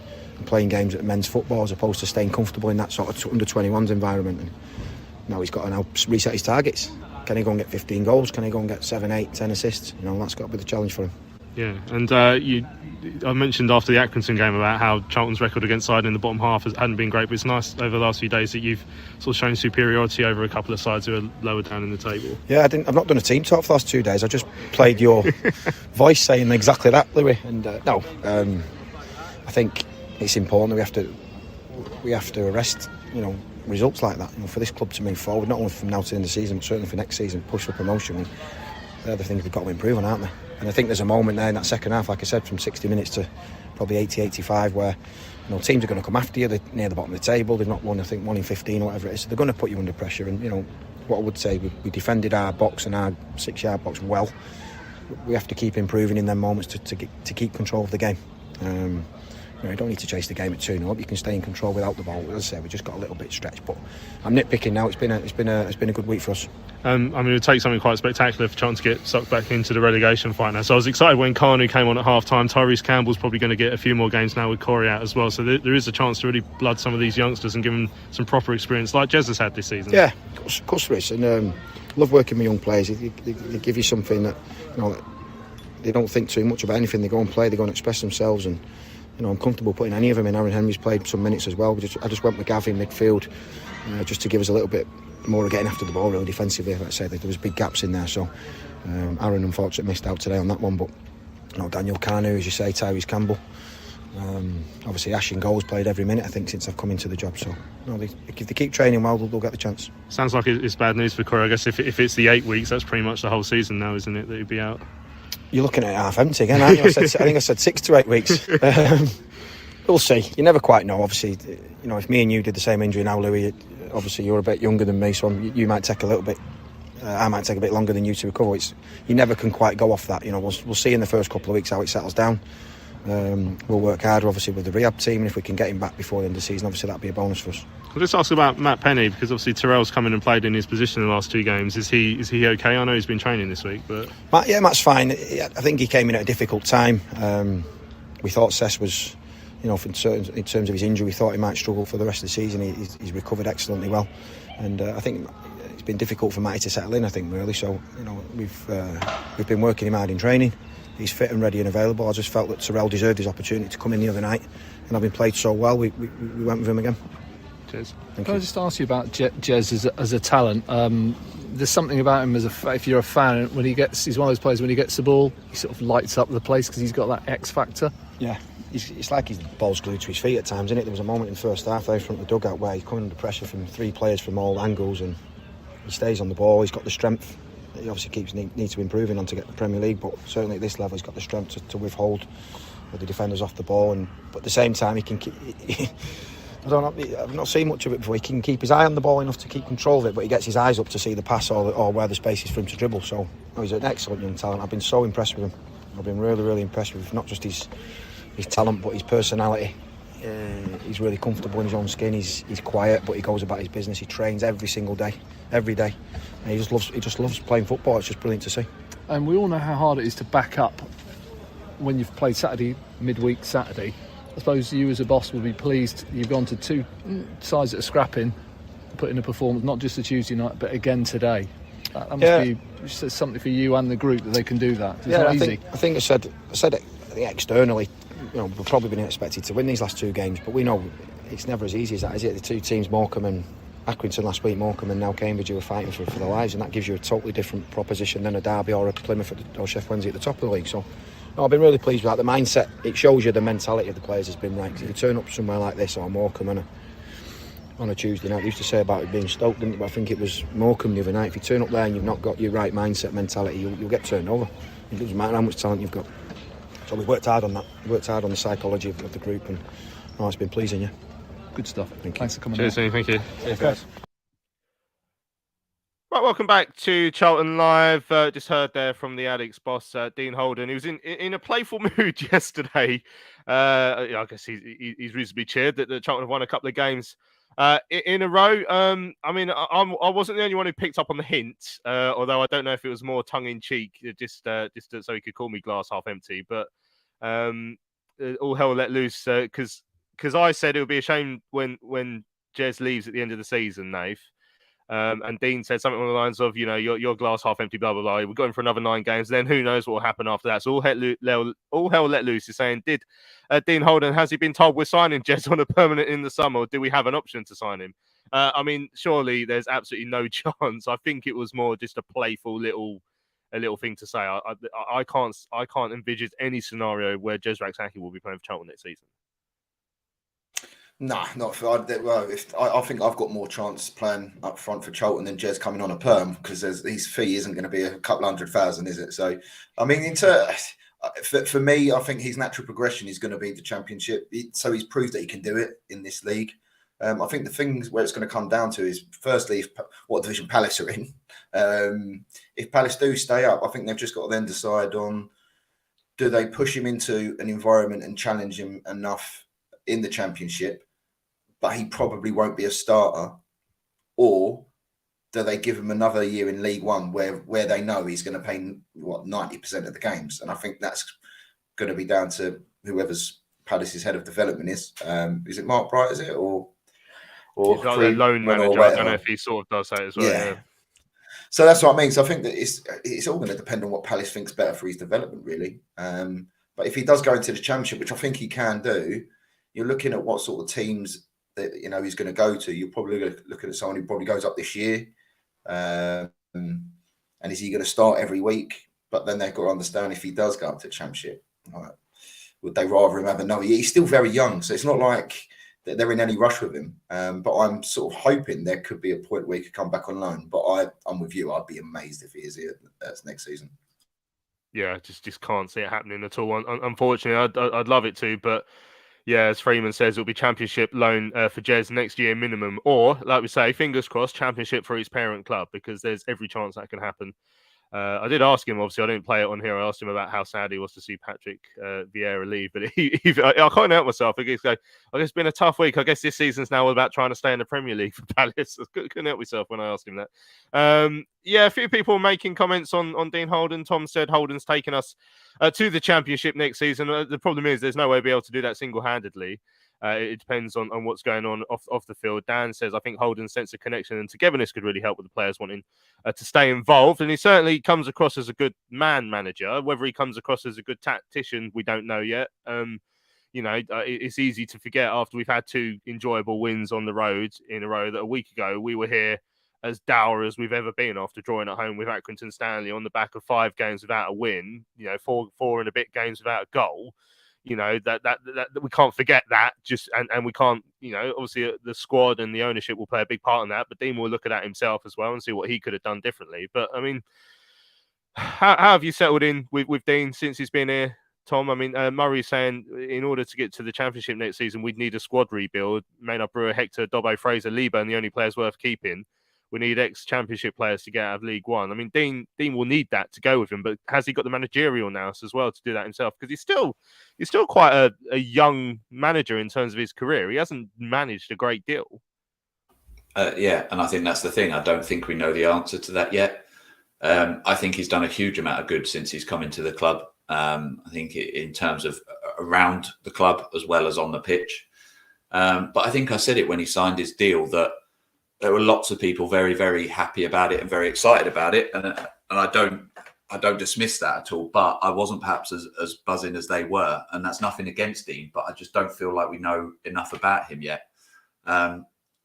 playing games at men's football as opposed to staying comfortable in that sort of under-21s environment. And now he's got to now reset his targets. Can he go and get 15 goals? Can he go and get 7, 8, 10 assists? That's got to be the challenge for him. Yeah, and I mentioned after the Accrington game about how Charlton's record against side in the bottom half hadn't been great, but it's nice over the last few days that you've sort of shown superiority over a couple of sides who are lower down in the table. Yeah, I've not done a team talk for the last 2 days. I just played your voice saying exactly that, Louis. And I think it's important that we have to arrest results like that for this club to move forward, not only from now to the end of the season but certainly for next season, push for promotion. They're the things we've got to improve on, aren't they? And I think there's a moment there in that second half, like I said, from 60 minutes to probably 80-85 where teams are going to come after you. They're near the bottom of the table, they've not won, I think 1 in 15 or whatever it is, so they're going to put you under pressure. And what I would say, we defended our box and our 6-yard box well. We have to keep improving in them moments to keep control of the game. You don't need to chase the game at 2-0. You can stay in control without the ball. As I say, we just got a little bit stretched, but I'm nitpicking now. It's been a good week for us. I mean, it would take something quite spectacular for Charlton to get sucked back into the relegation fight now. So I was excited when Kanu came on at half-time. Tyrese Campbell's probably going to get a few more games now with Corey out as well. So there is a chance to really blood some of these youngsters and give them some proper experience like Jez has had this season. Yeah, of course there is. And love working with young players. They give you something that, they don't think too much about anything. They go and play, they go and express themselves, and I'm comfortable putting any of them in. Aaron Henry's played some minutes as well. I just went with Gav in midfield just to give us a little bit more of getting after the ball really defensively. Like I say, there was big gaps in there, so Aaron unfortunately missed out today on that one, but Daniel Kanu, as you say, Tyrese Campbell, obviously Ash in goals, played every minute I think since I've come into the job, so if they keep training well, they'll get the chance. Sounds like it's bad news for Corey. I guess if it's the 8 weeks, that's pretty much the whole season now, isn't it, that he'd be out? You're looking at it half empty again, aren't you? I think I said 6 to 8 weeks. We'll see. You never quite know. Obviously, if me and you did the same injury now, Louis, obviously you're a bit younger than me, so you might take a little bit. I might take a bit longer than you to recover. You never can quite go off that. We'll see in the first couple of weeks how it settles down. We'll work harder, obviously, with the rehab team, and if we can get him back before the end of the season, obviously that'd be a bonus for us. I'll just ask about Matt Penny, because obviously Terrell's come in and played in his position in the last 2 games. Is he okay? I know he's been training this week, but Matt's fine. I think he came in at a difficult time. We thought Cess was, in terms of his injury, we thought he might struggle for the rest of the season. He's recovered excellently well, and I think it's been difficult for Matty to settle in. I think really. So we've been working him hard in training. He's fit and ready and available. I just felt that Terrell deserved his opportunity to come in the other night, and having played so well, we went with him again. Cheers. Can I just ask you about Jez as a talent? There's something about him if you're a fan, he's one of those players, when he gets the ball, he sort of lights up the place because he's got that X factor. Yeah, it's like his ball's glued to his feet at times, isn't it? There was a moment in the first half there from the dugout where he's coming under pressure from 3 players from all angles, and he stays on the ball. He's got the strength. He obviously needs to improve on to get the Premier League, but certainly at this level he's got the strength to withhold the defenders off the ball, but at the same time he can keep. I've not seen much of it before. He can keep his eye on the ball enough to keep control of it, but he gets his eyes up to see the pass or where the space is for him to dribble. So he's an excellent young talent. I've been so impressed with him. I've been really, really impressed with not just his talent, but his personality. He's really comfortable in his own skin. He's quiet, but he goes about his business. He trains every single day, every day. And he just loves playing football. It's just brilliant to see. And we all know how hard it is to back up when you've played midweek Saturday. I suppose you as a boss will be pleased you've gone to 2 sides that are scrapping, put in a performance, not just a Tuesday night, but again today. That must be something for you and the group that they can do that. It's not easy. I think I said it externally. We've probably been expected to win these last 2 games, but we know it's never as easy as that, is it? The 2 teams, Morecambe and Accrington last week, Morecambe and now Cambridge, who are fighting for their lives, and that gives you a totally different proposition than a Derby or a Plymouth or Sheffield Wednesday at the top of the league. So I've been really pleased with that. The mindset, it shows you the mentality of the players has been right. If you turn up somewhere like this or Morecambe on a Tuesday night, they used to say about it being Stoke, didn't they? I think it was Morecambe the other night. If you turn up there and you've not got your right mindset, mentality, you'll get turned over. It doesn't matter how much talent you've got. So we've worked hard on that. We worked hard on the psychology of the group, and it's been pleasing. Yeah, good stuff. Thanks for coming. Cheers, thank you. Cheers, guys. Right, welcome back to Charlton Live. Just heard there from the Addicts boss, Dean Holden. He was in a playful mood yesterday. I guess he's reasonably cheered that Charlton have won a couple of games in a row. I mean, I wasn't the only one who picked up on the hint, although I don't know if it was more tongue-in-cheek, just so he could call me glass half empty. But all hell let loose, because I said it would be a shame when Jez leaves at the end of the season, Nath. And Dean said something along the lines of, your glass half empty, blah, blah, blah. We're going for another 9 games. Then who knows what will happen after that. So all hell let loose is saying, did Dean Holden, has he been told we're signing Jez on a permanent in the summer, or do we have an option to sign him? I mean, surely there's absolutely no chance. I think it was more just a playful little thing to say. I can't envisage any scenario where Jez Rak-Sakyi will be playing for Charlton next season. Nah, not for. I think I've got more chance playing up front for Charlton than Jez coming on a perm, because his fee isn't going to be a couple 100,000, is it? So, I mean, for me, I think his natural progression is going to be the Championship. So he's proved that he can do it in this league. I think the things where it's going to come down to is, firstly, what division Palace are in. If Palace do stay up, I think they've just got to then decide on, do they push him into an environment and challenge him enough in the Championship, but he probably won't be a starter? Or do they give him another year in League One where they know he's going to play 90% of the games? And I think that's going to be down to whoever's Palace's head of development is. Is it Mark Bright? Is it or he's like a loan manager? I don't know if he sort of does that as well. Yeah. So that's what I mean. So I think that it's all going to depend on what Palace thinks better for his development, really. But if he does go into the Championship, which I think he can do, you're looking at what sort of teams that he's going to go to. You're probably looking at someone who probably goes up this year. And is he going to start every week? But then they've got to understand if he does go up to the Championship, would they rather him have a no? He's still very young, so it's not like they're in any rush with him. But I'm sort of hoping there could be a point where he could come back on loan. But I'm with you. I'd be amazed if he is here next season. Yeah, just can't see it happening at all. Unfortunately, I'd love it to, but yeah, as Freeman says, it'll be Championship loan for Jez next year minimum, or like we say, fingers crossed, Championship for his parent club, because there's every chance that can happen. I did ask him, obviously I didn't play it on here, I asked him about how sad he was to see Patrick Vieira leave, but I can't help myself. I guess it's been a tough week. I guess this season's now all about trying to stay in the Premier League for Palace. I couldn't help myself when I asked him that. A few people making comments on Dean Holden. Tom said Holden's taking us to the Championship next season. The problem is there's no way to be able to do that single-handedly. It depends on what's going on off the field. Dan says, I think Holden's sense of connection and togetherness could really help with the players wanting to stay involved. And he certainly comes across as a good man manager. Whether he comes across as a good tactician, we don't know yet. It's easy to forget after we've had 2 enjoyable wins on the road in a row that a week ago we were here as dour as we've ever been after drawing at home with Accrington Stanley on the back of 5 games without a win, 4 and a bit games without a goal. That we can't forget that, and we can't, obviously the squad and the ownership will play a big part in that, but Dean will look at that himself as well and see what he could have done differently. But I mean, how have you settled in with Dean since he's been here, Tom? I mean, Murray's saying in order to get to the Championship next season, we'd need a squad rebuild. Maynard Brewer, Hector, Dobbo, Fraser, Lieber, and the only players worth keeping. We need ex-Championship players to get out of League One. I mean, Dean will need that to go with him, but has he got the managerial nous as well to do that himself? Because he's still quite a young manager in terms of his career. He hasn't managed a great deal. And I think that's the thing. I don't think we know the answer to that yet. I think he's done a huge amount of good since he's come into the club. I think in terms of around the club as well as on the pitch. But I think I said it when he signed his deal that there were lots of people very, very happy about it and very excited about it. And I don't dismiss that at all, but I wasn't perhaps as buzzing as they were. And that's nothing against Dean, but I just don't feel like we know enough about him yet. I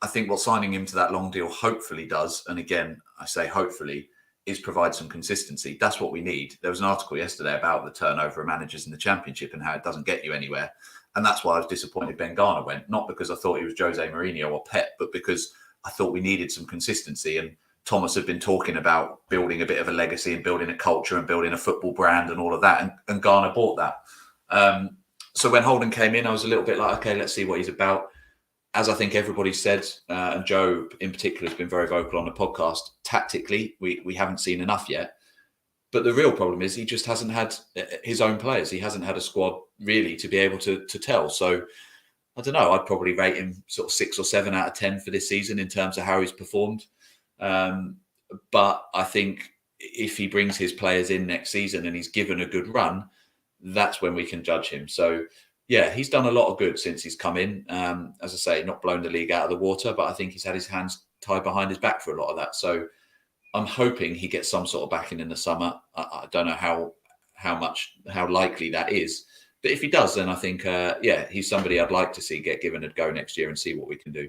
think what signing him to that long deal hopefully does, and again, I say hopefully, is provide some consistency. That's what we need. There was an article yesterday about the turnover of managers in the Championship and how it doesn't get you anywhere. And that's why I was disappointed Ben Garner went, not because I thought he was Jose Mourinho or Pep, but because I thought we needed some consistency. And Thomas had been talking about building a bit of a legacy and building a culture and building a football brand and all of that. And Garner bought that. So when Holden came in, I was a little bit like, okay, let's see what he's about. As I think everybody said, and Joe in particular has been very vocal on the podcast, tactically, we haven't seen enough yet. But the real problem is he just hasn't had his own players. He hasn't had a squad really to be able to tell. So I don't know. I'd probably rate him sort of 6 or 7 out of 10 for this season in terms of how he's performed. But I think if he brings his players in next season and he's given a good run, that's when we can judge him. So, yeah, he's done a lot of good since he's come in. As I say, not blown the league out of the water, but I think he's had his hands tied behind his back for a lot of that. So I'm hoping he gets some sort of backing in the summer. I don't know how likely that is. But if he does, then I think, he's somebody I'd like to see get given a go next year and see what we can do.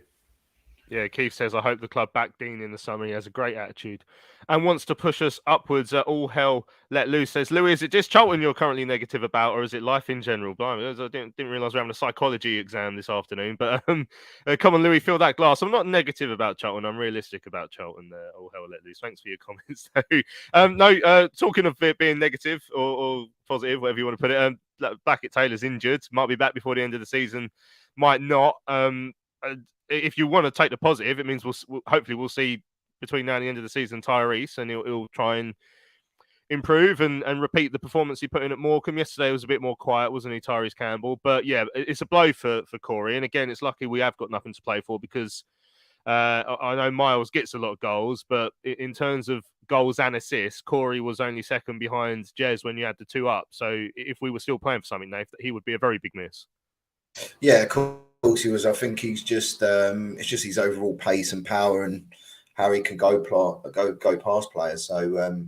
Yeah, Keith says, I hope the club back Dean in the summer. He has a great attitude and wants to push us upwards. All hell let loose. Says, Louis, is it just Charlton you're currently negative about, or is it life in general? Blimey, I didn't realise we're having a psychology exam this afternoon. But come on, Louis, fill that glass. I'm not negative about Charlton. I'm realistic about Charlton. All hell let loose. Thanks for your comments, though. Talking of it being negative or positive, whatever you want to put it, Blackett Taylor's injured. Might be back before the end of the season. Might not. If you want to take the positive, it means we'll hopefully see between now and the end of the season Tyrese, and he'll try and improve and repeat the performance he put in at Morecambe. Yesterday was a bit more quiet, wasn't he, Tyrese Campbell? But yeah, it's a blow for Corey. And again, it's lucky we have got nothing to play for because I know Miles gets a lot of goals, but in terms of goals and assists, Corey was only second behind Jez when you had the 2 up. So if we were still playing for something, Nath, he would be a very big miss. Yeah, of course he was. I think he's just it's just his overall pace and power and how he can go past players. So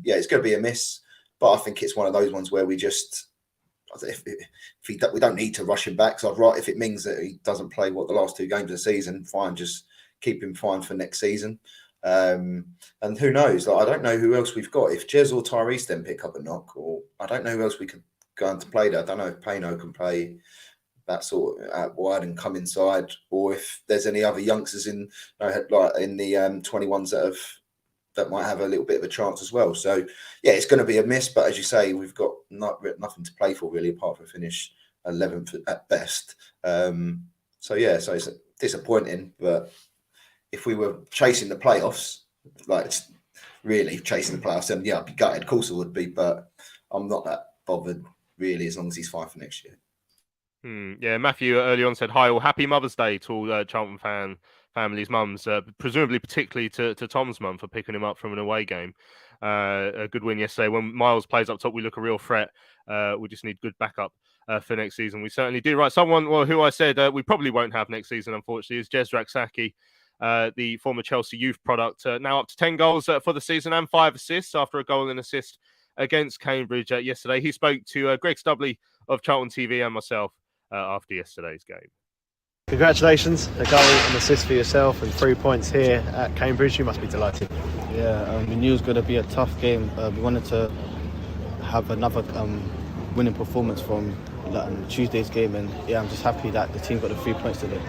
yeah, it's going to be a miss. But I think it's one of those ones where we just we don't need to rush him back. So I'd rather, if it means that he doesn't play the last 2 games of the season, fine, just keep him fine for next season. And who knows? Like, I don't know who else we've got. If Jez or Tyrese then pick up a knock, or I don't know who else we could go on to play there. I don't know if Payno can play that sort of out wide and come inside, or if there's any other youngsters in the 21s that might have a little bit of a chance as well. So yeah, it's going to be a miss, but as you say, we've got nothing to play for really, apart from finish 11th at best. So yeah, so it's disappointing, but if we were chasing the playoffs, like really chasing the playoffs, then yeah, I'd be gutted. Of course I would be, but I'm not that bothered really, as long as he's fine for next year. Yeah, Matthew early on said, hi, all, happy Mother's Day to all Charlton families' mums, presumably particularly to Tom's mum for picking him up from an away game. A good win yesterday. When Miles plays up top, we look a real threat. We just need good backup for next season. We certainly do. Right, someone who I said we probably won't have next season, unfortunately, is Jez Rak-Sakyi, the former Chelsea youth product, now up to 10 goals for the season and 5 assists after a goal and assist against Cambridge yesterday. He spoke to Greg Stubley of Charlton TV and myself after yesterday's game. Congratulations, a goal and assist for yourself and 3 points here at Cambridge. You must be delighted. Yeah, we knew it was going to be a tough game. We wanted to have another winning performance from Tuesday's game, and yeah, I'm just happy that the team got the 3 points today.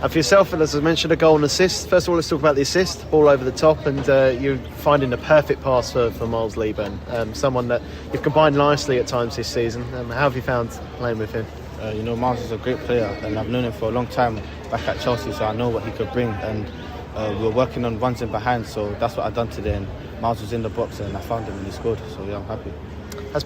And for yourself, as I mentioned, a goal and assist. First of all, let's talk about the assist, ball over the top, and you're finding the perfect pass for Miles Lieburn, someone that you've combined nicely at times this season. How have you found playing with him? Miles is a great player, and I've known him for a long time back at Chelsea, so I know what he could bring, and we were working on runs in behind, so that's what I've done today, and Miles was in the box and I found him and he scored, so yeah, I'm happy. Has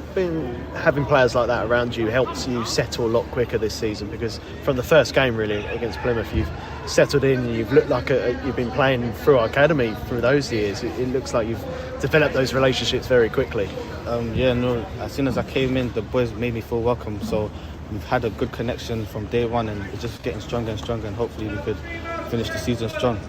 having players like that around you helped you settle a lot quicker this season? Because from the first game really against Plymouth, you've settled in, you've looked like you've been playing through our academy through those years. It looks like you've developed those relationships very quickly. As soon as I came in, the boys made me feel welcome, so we've had a good connection from day one, and it's just getting stronger and stronger, and hopefully we could finish the season strong.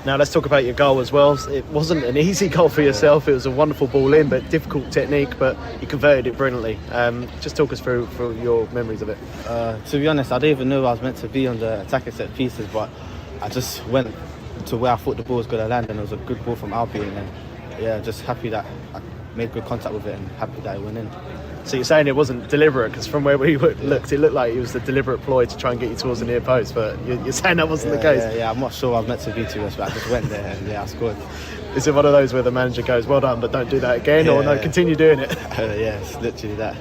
Now let's talk about your goal as well. It wasn't an easy goal for yourself. It was a wonderful ball in, but difficult technique, but you converted it brilliantly. Just talk us through your memories of it. To be honest, I didn't even know I was meant to be on the attacking set pieces, but I just went to where I thought the ball was going to land, and it was a good ball from Albion, and yeah, just happy that I made good contact with it and happy that it went in. So you're saying it wasn't deliberate, because from where we looked, it looked like it was a deliberate ploy to try and get you towards the near post, but you're saying that wasn't the case? Yeah, I'm not sure I was meant to be to us, but I just went there and yeah, I scored. Is it one of those where the manager goes, well done, but don't do that again, or no, continue doing it? Yeah, it's literally that.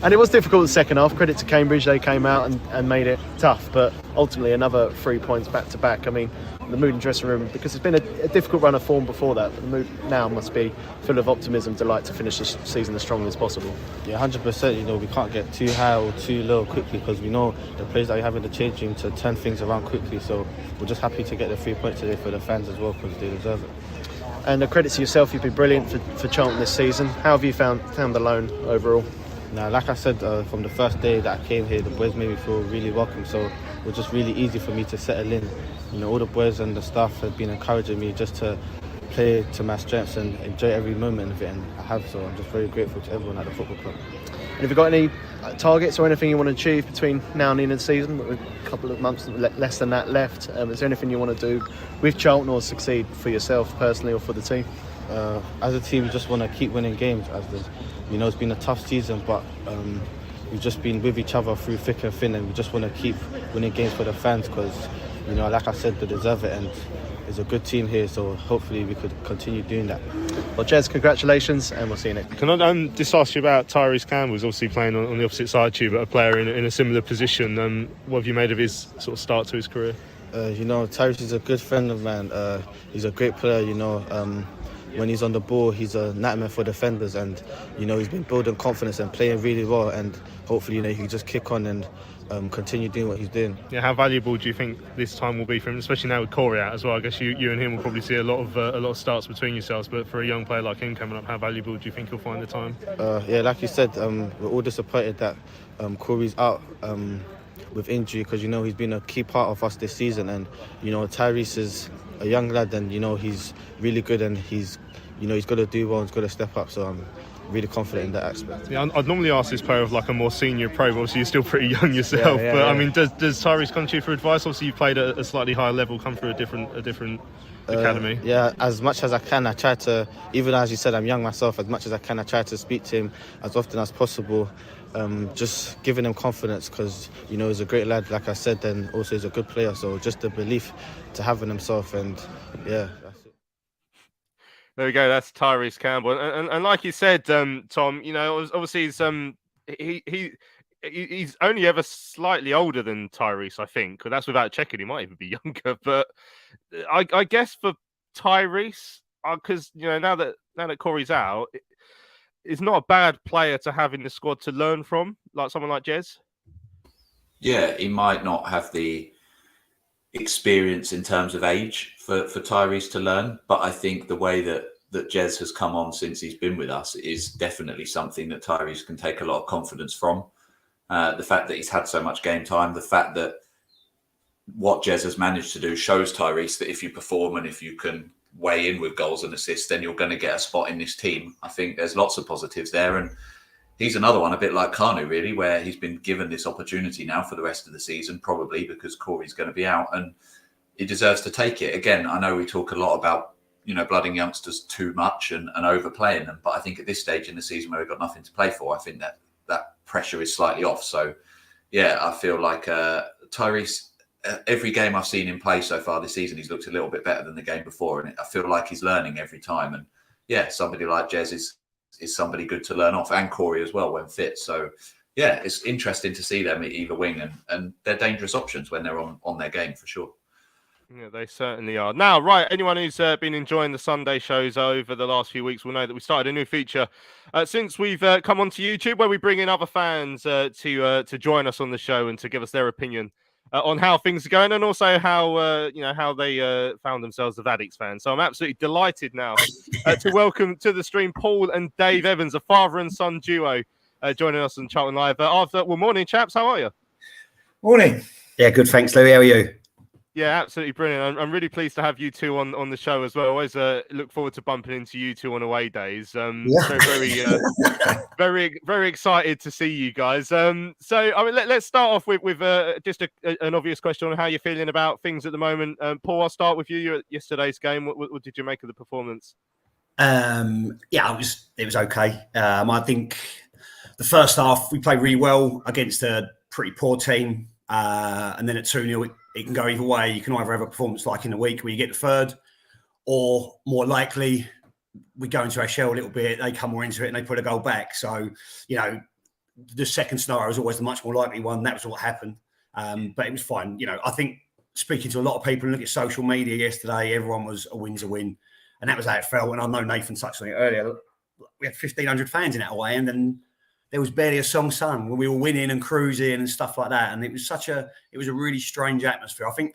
And it was difficult the second half. Credit to Cambridge, they came out and made it tough, but ultimately another 3 points back to back. I mean, the mood in dressing room, because it's been a difficult run of form before that, but the mood now must be full of optimism, delight to finish the season as strongly as possible. Yeah, 100%. We can't get too high or too low quickly, because we know the players that we have in the change room to turn things around quickly, so we're just happy to get the 3 points today for the fans as well, because they deserve it. And the credit to yourself, you've been brilliant for Charlton this season. How have you found the loan overall? Now, like I said, from the first day that I came here, the boys made me feel really welcome, so it was just really easy for me to settle in. All the boys and the staff have been encouraging me just to play to my strengths and enjoy every moment of it, and I have, so I'm just very grateful to everyone at the football club. And have you got any targets or anything you want to achieve between now and the end of the season? With a couple of months less than that left. Is there anything you want to do with Charlton or succeed for yourself personally or for the team? As a team, we just want to keep winning games. It's been a tough season, but we've just been with each other through thick and thin, and we just want to keep winning games for the fans, because, like I said, they deserve it, and it's a good team here, so hopefully we could continue doing that. Well, Jez, congratulations, and we'll see you next. Can I just ask you about Tyrese Campbell, who's obviously playing on the opposite side to you, but a player in a similar position. What have you made of his sort of start to his career? Tyrese is a good friend of mine. He's a great player, when he's on the ball, he's a nightmare for defenders, and he's been building confidence and playing really well, and hopefully he can just kick on and continue doing what he's doing. Yeah, how valuable do you think this time will be for him, especially now with Corey out as well? I guess you and him will probably see a lot of starts between yourselves, but for a young player like him coming up, how valuable do you think he'll find the time? Yeah, like you said, we're all disappointed that Corey's out with injury, because he's been a key part of us this season, and Tyrese is a young lad, and he's really good, and he's got to do well, he's got to step up, so I'm really confident in that aspect. Yeah, I'd normally ask this player of like a more senior pro, but obviously you're still pretty young yourself. Yeah. I mean, does Tyrese come to you for advice? Obviously you've played at a slightly higher level, come through a different academy. Yeah, as much as I can, I try to, even as you said, I'm young myself, as much as I can, I try to speak to him as often as possible, just giving him confidence, because he's a great lad, like I said, and also he's a good player, so just the belief to have in himself, and yeah, that's it. There we go. That's Tyrese Campbell, and like you said, Tom, obviously he's only ever slightly older than Tyrese, I think. That's without checking. He might even be younger, but I guess for Tyrese, because now that Corey's out, it's not a bad player to have in the squad to learn from, like someone like Jez. Yeah, he might not have the experience in terms of age for Tyrese to learn, but I think the way that Jez has come on since he's been with us is definitely something that Tyrese can take a lot of confidence from. The fact that he's had so much game time, the fact that what Jez has managed to do shows Tyrese that if you perform and if you can weigh in with goals and assists, then you're going to get a spot in this team. I think there's lots of positives there, and he's another one, a bit like Kanu, really, where he's been given this opportunity now for the rest of the season, probably because Corey's going to be out, and he deserves to take it. Again, I know we talk a lot about, blooding youngsters too much and overplaying them, but I think at this stage in the season where we've got nothing to play for, I think that pressure is slightly off. So, yeah, I feel like Tyrese, every game I've seen him play so far this season, he's looked a little bit better than the game before, and I feel like he's learning every time. And, yeah, somebody like Jez is somebody good to learn off, and Corey as well when fit. So, yeah, it's interesting to see them at either wing, and they're dangerous options when they're on their game for sure. Yeah, they certainly are. Now, right, anyone who's been enjoying the Sunday shows over the last few weeks will know that we started a new feature since we've come onto YouTube, where we bring in other fans to join us on the show and to give us their opinion on how things are going, and also how how they found themselves as Addicts fans. So I'm absolutely delighted now to welcome to the stream Paul and Dave Evans, a father and son duo, joining us on Charlton Live. Well, morning, chaps. How are you? Morning. Yeah, good. Thanks, Louis. How are you? Yeah, absolutely brilliant. I'm really pleased to have you two on the show as well. Always look forward to bumping into you two on away days. Very excited to see you guys. So I mean, let's start off with just an obvious question on how you're feeling about things at the moment. Paul, I'll start with you. You're at yesterday's game. What did you make of the performance? Yeah, it was okay. I think the first half we played really well against a pretty poor team, and then at 2-0 it can go either way. You can either have a performance like in the week where you get the third, or more likely we go into our shell a little bit, they come more into it and they put a goal back. So, the second scenario is always the much more likely one. That was what happened. But it was fine. I think speaking to a lot of people and looking at social media yesterday, everyone was a win's a win. And that was how it felt. And I know Nathan touched on it earlier. We had 1,500 fans in that away end, and there was barely a song sung when we were winning and cruising and stuff like that. And it was a really strange atmosphere. I think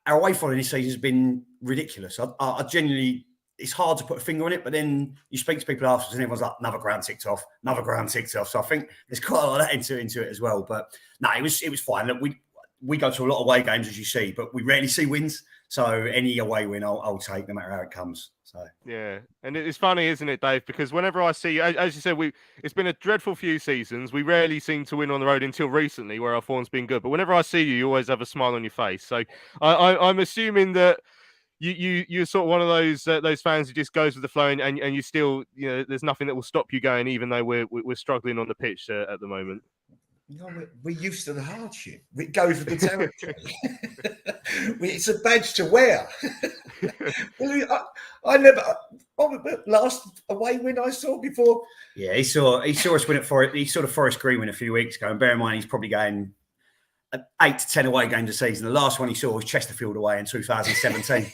our away following this season has been ridiculous. I genuinely, it's hard to put a finger on it, but then you speak to people afterwards and everyone's like, another ground ticked off. So I think there's quite a lot of that into it as well. But no, it was fine. Look, we go to a lot of away games, as you see, but we rarely see wins. So any away win, I'll take, no matter how it comes. So yeah, and it's funny, isn't it, Dave? Because whenever I see, as you said, it's been a dreadful few seasons. We rarely seem to win on the road until recently, where our form's been good. But whenever I see you, you always have a smile on your face. So I'm assuming that you're sort of one of those fans who just goes with the flow, and you still, there's nothing that will stop you going, even though we're struggling on the pitch at the moment. We're used to the hardship. It goes with the territory. It's a badge to wear. Last away win I saw before. Yeah, he saw us win at Forest. He saw the Forest Green win a few weeks ago. And bear in mind, he's probably going 8 to 10 away games a season. The last one he saw was Chesterfield away in 2017.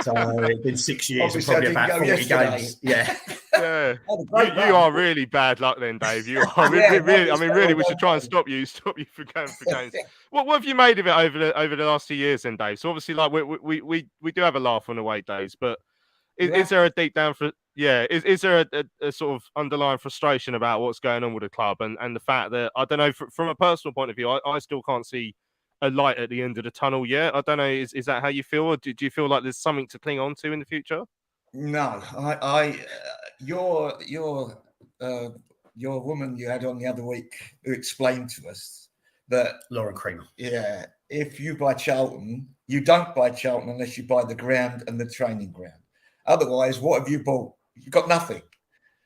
So it's been 6 years and probably about 40 games. Yeah. Yeah, you are really bad luck then, Dave. You are really. We should try and stop you from going for games. What have you made of it over the last 2 years then, Dave? So obviously, like we do have a laugh on away days, but is there a deep down is there a sort of underlying frustration about what's going on with the club and the fact that, I don't know, from a personal point of view, I still can't see a light at the end of the tunnel yet. I don't know, is that how you feel, or do you feel like there's something to cling on to in the future? No, your woman you had on the other week who explained to us that Lauren Creamer. Yeah, if you buy Charlton, you don't buy Charlton unless you buy the ground and the training ground. Otherwise, what have you bought? You've got nothing.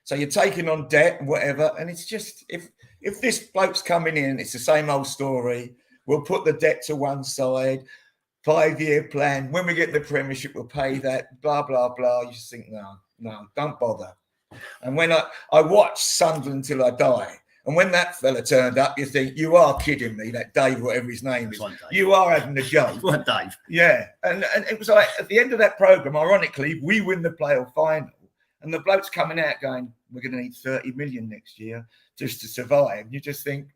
So you're taking on debt and whatever. And it's just, if this bloke's coming in, it's the same old story. We'll put the debt to one side, 5-year plan. When we get the Premiership, we'll pay that, blah, blah, blah. You just think, no, don't bother. And when I watched Sunderland till I die, and when that fella turned up, you think, you are kidding me, that Dave, whatever his name is. You are having a joke. What, Dave? Yeah. And it was like, at the end of that programme, ironically, we win the playoff final. And the bloke's coming out going, we're going to need 30 million next year just to survive. You just think,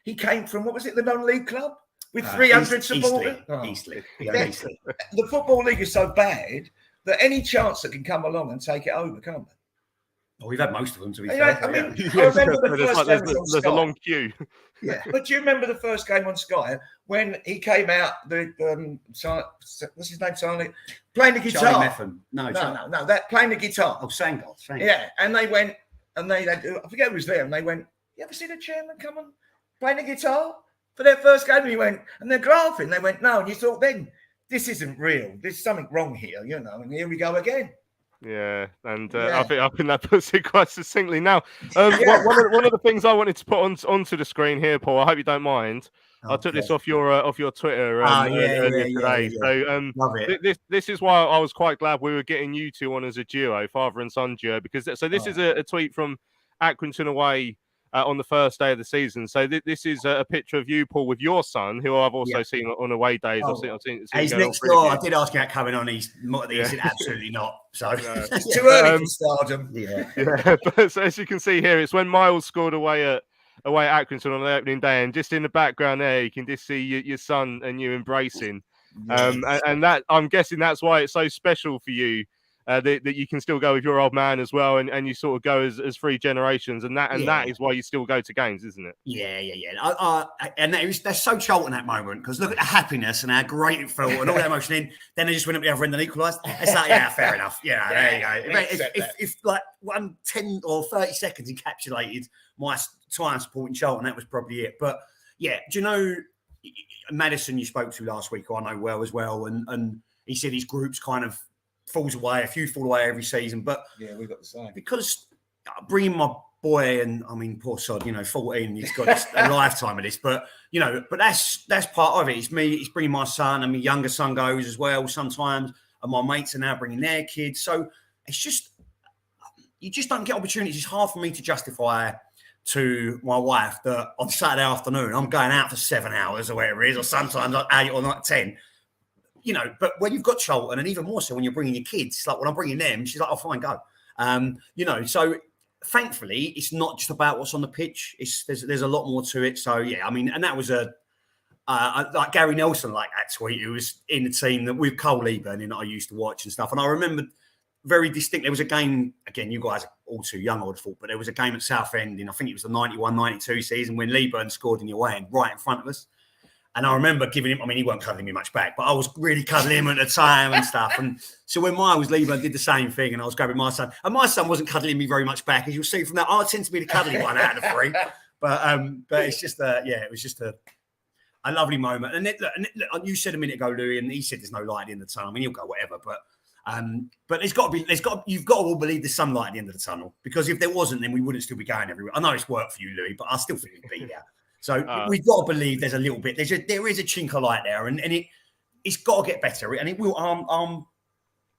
he came from, what was it, the non-league club? With 300 supporters? Eastleigh. The Football League is so bad that any chance that can come along and take it over, can't they? Well, we've had most of them, to be fair. I remember the first game on Sky. There's a long queue. Yeah, but do you remember the first game on Sky when he came out? What's his name? Charlie, playing the guitar. Charlie Methven. No, that playing the guitar. Oh, Sangard. Yeah, and they went, and I forget who was there, and they went, you ever see the chairman come on playing the guitar for their first game? And he went, and they're graphing. They went, no, and you thought then, this isn't real. There's something wrong here, and here we go again. Yeah, and I think that puts it quite succinctly. Now, one of the things I wanted to put onto the screen here, Paul, I hope you don't mind. I took this off your Twitter earlier today. So this is why I was quite glad we were getting you two on as a duo, father and son duo, because this is a tweet from Accrington away on the first day of the season. So this is a picture of you, Paul, with your son, who I've also seen on away days. I've seen he's next door. I did ask him about coming on. He said absolutely not. So it's too early for stardom. Yeah. But so as you can see here, it's when Miles scored away at Accrington on the opening day, and just in the background there, you can just see your son and you embracing. And that, I'm guessing that's why it's so special for you. That you can still go with your old man as well, and you sort of go as 3 generations, and that is why you still go to games, isn't it? Yeah. And that's so Charlton that moment, because look at the happiness and how great it felt and all that emotion in. Then they just went up the other end and equalised. It's like, fair enough. Yeah, there you go. If like 10 or 30 seconds encapsulated my time supporting Charlton, that was probably it. But yeah, do you know Madison you spoke to last week, who I know well as well, and he said his group's kind of falls away, a few fall away every season, but yeah, we've got the same. Because bringing my boy, and I mean, poor sod, 14, he's got a lifetime of this, but but that's part of it. It's me, it's bringing my son, and my younger son goes as well sometimes, and my mates are now bringing their kids. So it's just, you just don't get opportunities. It's hard for me to justify to my wife that on Saturday afternoon I'm going out for 7 hours or whatever it is, or sometimes like 8 or not 10. But when you've got Charlton, and even more so when you're bringing your kids, it's like when I'm bringing them, she's like, "Oh, fine, go." So thankfully, it's not just about what's on the pitch. There's a lot more to it. So yeah, I mean, and that was like Gary Nelson, like that tweet, who was in the team that with Cole Eburn, and I used to watch and stuff. And I remember very distinct. There was a game, again, you guys are all too young, I would have thought, but there was a game at Southend in, I think it was the 91-92 season, when Leburn scored in the away end right in front of us. And I remember giving him, I mean, he weren't cuddling me much back, but I was really cuddling him at the time and stuff. And so when mine was leaving, I did the same thing, and I was grabbing my son. And my son wasn't cuddling me very much back, as you'll see from that. I tend to be the cuddly one out of the 3. But it's just, it was just a lovely moment. And you said a minute ago, Louis, and he said there's no light in the tunnel. I mean, he'll go whatever, but you've got to all believe there's sunlight at the end of the tunnel, because if there wasn't, then we wouldn't still be going everywhere. I know it's work for you, Louis, but I still think we'd be there. So we've got to believe there's a little bit. There is a chink of light there, and it's got to get better. And it will. I'm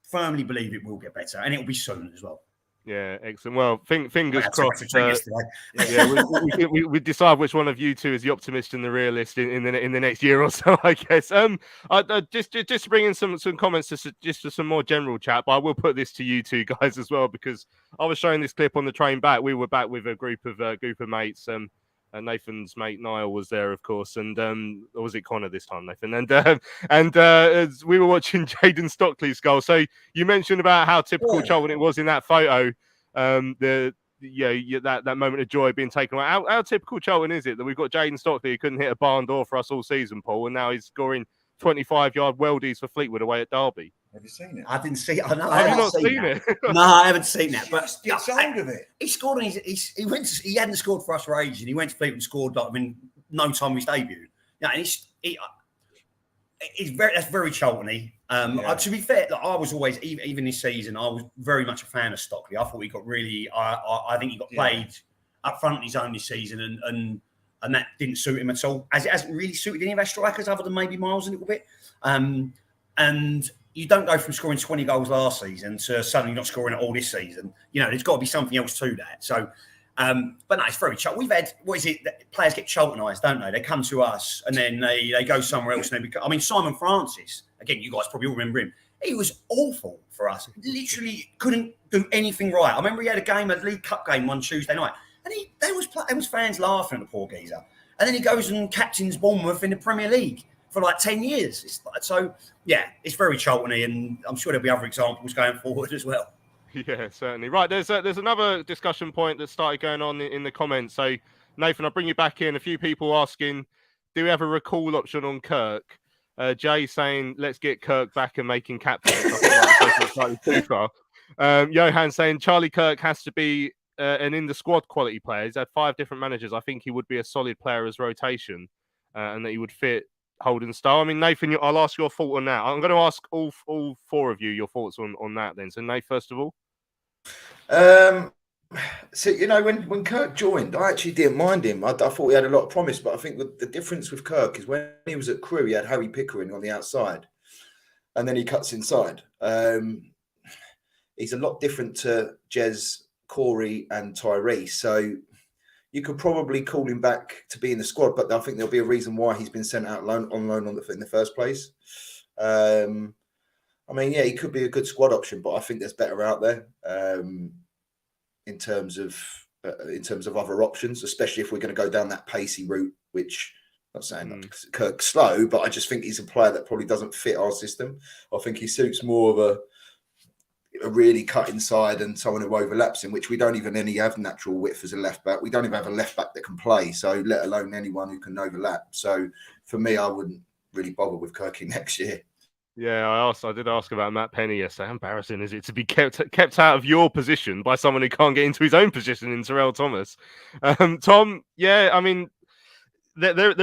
firmly believe it will get better, and it will be soon as well. Yeah, excellent. Well, fingers I had crossed. yesterday. We decide which one of you two is the optimist and the realist in the next year or so, I guess. Just bring in some comments just for some more general chat. But I will put this to you two guys as well, because I was showing this clip on the train back. We were back with a group of mates. Nathan's mate Niall was there, of course, and or was it Connor this time, Nathan? And as we were watching Jayden Stockley's goal. So you mentioned about how typical Charlton it was in that photo. That moment of joy being taken away. How typical Charlton is it that we've got Jayden Stockley who couldn't hit a barn door for us all season, Paul, and now he's scoring 25-yard weldies for Fleetwood away at Derby? Have you seen it? I didn't see it. I know. Have you not seen it? No, I haven't seen that. But Gets hold of it. he scored. He hadn't scored for us for ages, and he went to Fleetwood and scored no time of his debut. Yeah, and that's very Charlton-y. To be fair, I was always, even this season, I was very much a fan of Stockley. I thought he got really. I think he got played up front in his own this season, and that didn't suit him at all. As it hasn't really suited any of our strikers, other than maybe Miles a little bit. And you don't go from scoring 20 goals last season to suddenly not scoring at all this season. There's got to be something else to that. So, but no, it's very Charlton. We've had, players get Charltonised, don't they? They come to us and then they go somewhere else. And Simon Francis, again, you guys probably all remember him. He was awful for us. Literally couldn't do anything right. I remember he had a League Cup game one Tuesday night, and there was fans laughing at the poor geezer. And then he goes and captains Bournemouth in the Premier League for like 10 years. It's very Charlton-y, and I'm sure there'll be other examples going forward as well. Yeah, certainly. Right, there's another discussion point that started going on in the comments. So, Nathan, I'll bring you back in. A few people asking, do we have a recall option on Kirk? Jay saying, let's get Kirk back and make him captain. I think that's slightly too far. Johan saying, Charlie Kirk has to be an in-the-squad quality player. He's had 5 different managers. I think he would be a solid player as rotation, and that he would fit Holden style. I mean, Nathan, I'll ask your thought on that. I'm going to ask all 4 of you your thoughts on that then. So, Nate, first of all. So, when Kirk joined, I actually didn't mind him. I thought he had a lot of promise, but I think the difference with Kirk is when he was at Crewe, he had Harry Pickering on the outside, and then he cuts inside. He's a lot different to Jez, Corey, and Tyrese. So you could probably call him back to be in the squad, but I think there'll be a reason why he's been sent out on loan in the first place. He could be a good squad option, but I think there's better out there in terms of other options, especially if we're going to go down that pacey route. Which I'm not saying Kirk's slow, but I just think he's a player that probably doesn't fit our system. I think he suits more of a really cut inside and someone who overlaps him, which we don't even have natural width as a left back. We don't even have a left back that can play, so let alone anyone who can overlap. So for me, I wouldn't really bother with Kirky next year. Yeah, I did ask about Matt Penny yesterday. How embarrassing is it to be kept out of your position by someone who can't get into his own position in Terrell Thomas? Tom, there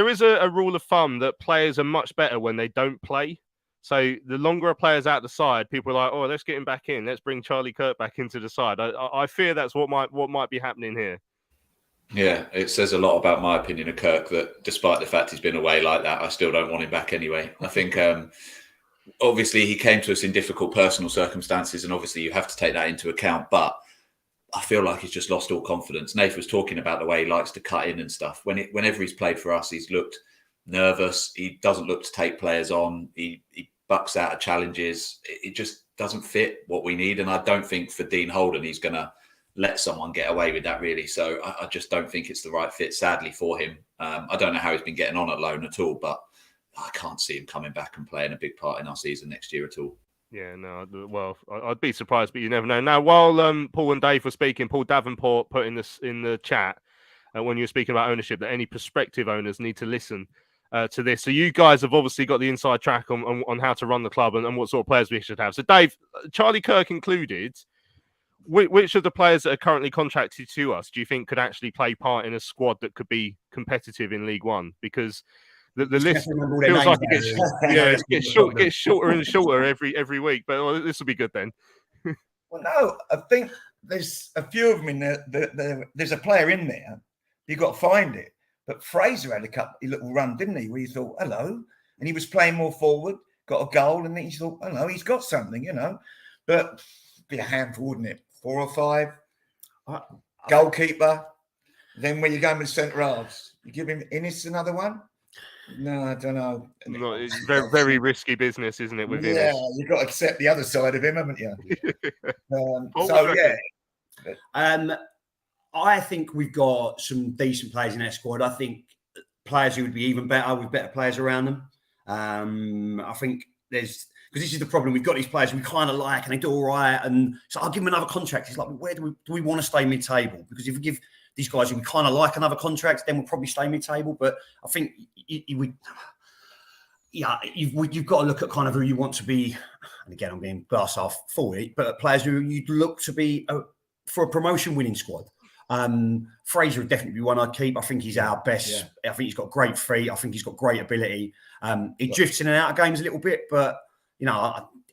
is a rule of thumb that players are much better when they don't play. So the longer a player's out the side, people are like, "Oh, let's get him back in. Let's bring Charlie Kirk back into the side." I fear that's what might be happening here. Yeah, it says a lot about my opinion of Kirk that despite the fact he's been away like that, I still don't want him back anyway. I think obviously he came to us in difficult personal circumstances, and obviously you have to take that into account. But I feel like he's just lost all confidence. Nathan was talking about the way he likes to cut in and stuff. Whenever he's played for us, he's looked nervous. He doesn't look to take players on. He bucks out of challenges. It just doesn't fit what we need. And I don't think for Dean Holden, he's going to let someone get away with that, really. So I just don't think it's the right fit, sadly, for him. I don't know how he's been getting on at loan at all, but I can't see him coming back and playing a big part in our season next year at all. Yeah, no, well, I'd be surprised, but you never know. Now, while Paul and Dave were speaking, Paul Davenport put in the chat when you were speaking about ownership that any prospective owners need to listen to this. So you guys have obviously got the inside track on how to run the club and what sort of players we should have. So Dave, Charlie Kirk included, which of the players that are currently contracted to us do you think could actually play part in a squad that could be competitive in League One? Because the list feels like it gets shorter and shorter every week. But this will be good then. Well, no, I think there's a few of them in there. There's a player in there. You've got to find it. But Fraser had a little run, didn't he? Where you thought, hello. And he was playing more forward, got a goal, and then you thought, hello, he's got something, But it'd be a handful, wouldn't it? 4 or 5. Goalkeeper. Then where you going with centre halves? You give him Innes another one? No, I don't know. No, it's very, very risky business, isn't it? With Innes? You've got to accept the other side of him, haven't you? I think we've got some decent players in our squad. I think players who would be even better with better players around them. I think because this is the problem. We've got these players we kind of like and they do all right. And so I'll give them another contract. It's like, where do we want to stay mid-table? Because if we give these guys who we kind of like another contract, then we'll probably stay mid-table. But I think you've got to look at kind of who you want to be. And again, I'm being glass half full, but players who you'd look to be for a promotion winning squad. Fraser would definitely be one I'd keep. I think he's our best. Yeah. I think he's got great feet. I think he's got great ability. He drifts in and out of games a little bit, but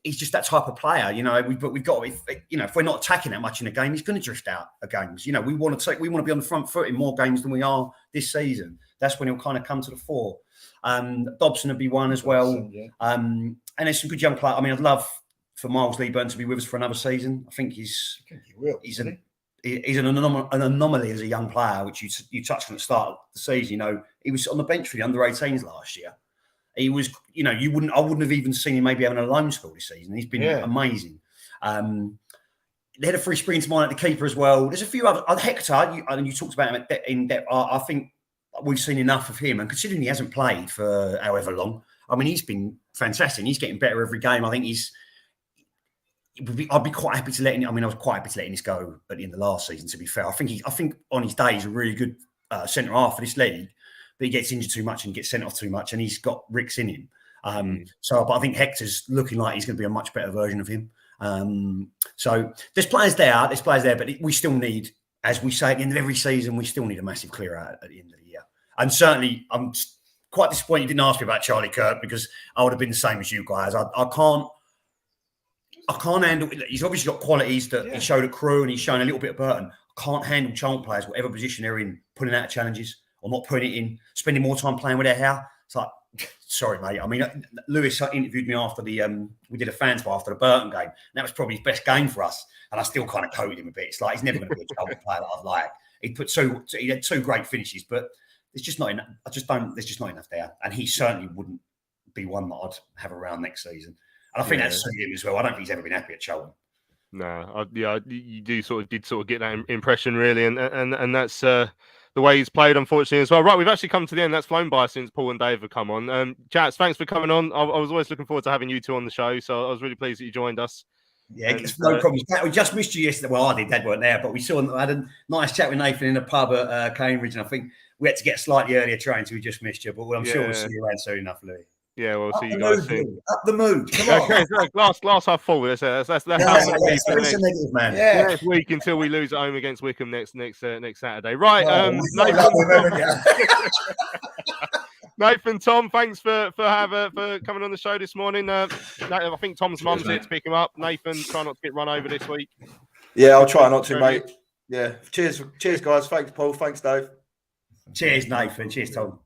he's just that type of player. We've got. If we're not attacking that much in a game, he's going to drift out of games. We want to be on the front foot in more games than we are this season. That's when he'll kind of come to the fore. Dobson would be one as well. And there's some good young players. I mean, I'd love for Miles Leeburn to be with us for another season. I think he's an anomaly as a young player, which you touched on at the start of the season. He was on the bench for the under-18s last year. He was, I wouldn't have even seen him maybe having a loan spell this season. He's been amazing. They had a free spring to mind at the keeper as well. There's a few other Hector. You talked about him in depth. I think we've seen enough of him, and considering he hasn't played for however long, I mean, he's been fantastic. He's getting better every game. I think I'd be quite happy to let him. I mean, I was quite happy to let him go at the end of last season. To be fair, I think on his day he's a really good centre half for this league, but he gets injured too much and gets sent off too much, and he's got Ricks in him. But I think Hector's looking like he's going to be a much better version of him. So there's players there, but we still need, as we say at the end of every season, we still need a massive clear out at the end of the year. And certainly, I'm quite disappointed you didn't ask me about Charlie Kirk, because I would have been the same as you guys. I can't handle. He's obviously got qualities that he showed at Crewe, and he's shown a little bit at Burton. I can't handle Charlton players, whatever position they're in, putting out challenges or not putting it in, spending more time playing with their hair. It's like, sorry, mate. I mean, Lewis interviewed me after we did a fans bar after the Burton game, and that was probably his best game for us. And I still kind of coated him a bit. It's like he's never going to be a Charlton player that I've liked. He had 2 great finishes, but there's just not enough. There's just not enough there, and he certainly wouldn't be one that I'd have around next season. And I think that's suited him as well. I don't think he's ever been happy at Charlton. No, you did sort of get that impression, really, and that's the way he's played, unfortunately, as well. Right, we've actually come to the end. That's flown by since Paul and Dave have come on. Chats, thanks for coming on. I was always looking forward to having you two on the show, so I was really pleased that you joined us. Yeah, it's no problem. We just missed you yesterday. Well, I did. Dad weren't there, but I had a nice chat with Nathan in a pub at Cambridge, and I think we had to get a slightly earlier train, so we just missed you. But I'm sure we'll see you around soon enough, Louis. Yeah, we'll see you guys soon. Up the mood. Come on. Okay, glass half full. That's how negative, man. Next week until we lose at home against Wickham next Saturday. Right, Nathan, Tom, thanks for coming on the show this morning. I think Tom's mum's here to pick him up. Nathan, try not to get run over this week. Yeah, I'll try not to, mate. Yeah. Cheers, guys. Thanks, Paul. Thanks, Dave. Cheers, Nathan. Cheers, Tom.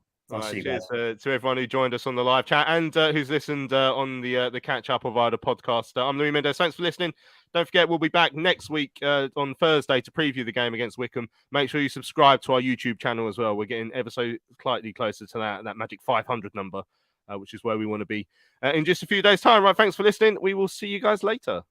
Cheers to everyone who joined us on the live chat and who's listened on the catch up or via the podcast. I'm Louis Mendes. Thanks for listening. Don't forget, we'll be back next week on Thursday to preview the game against Wickham. Make sure you subscribe to our YouTube channel as well. We're getting ever so slightly closer to that magic 500 number, which is where we want to be in just a few days' time. Right, thanks for listening. We will see you guys later.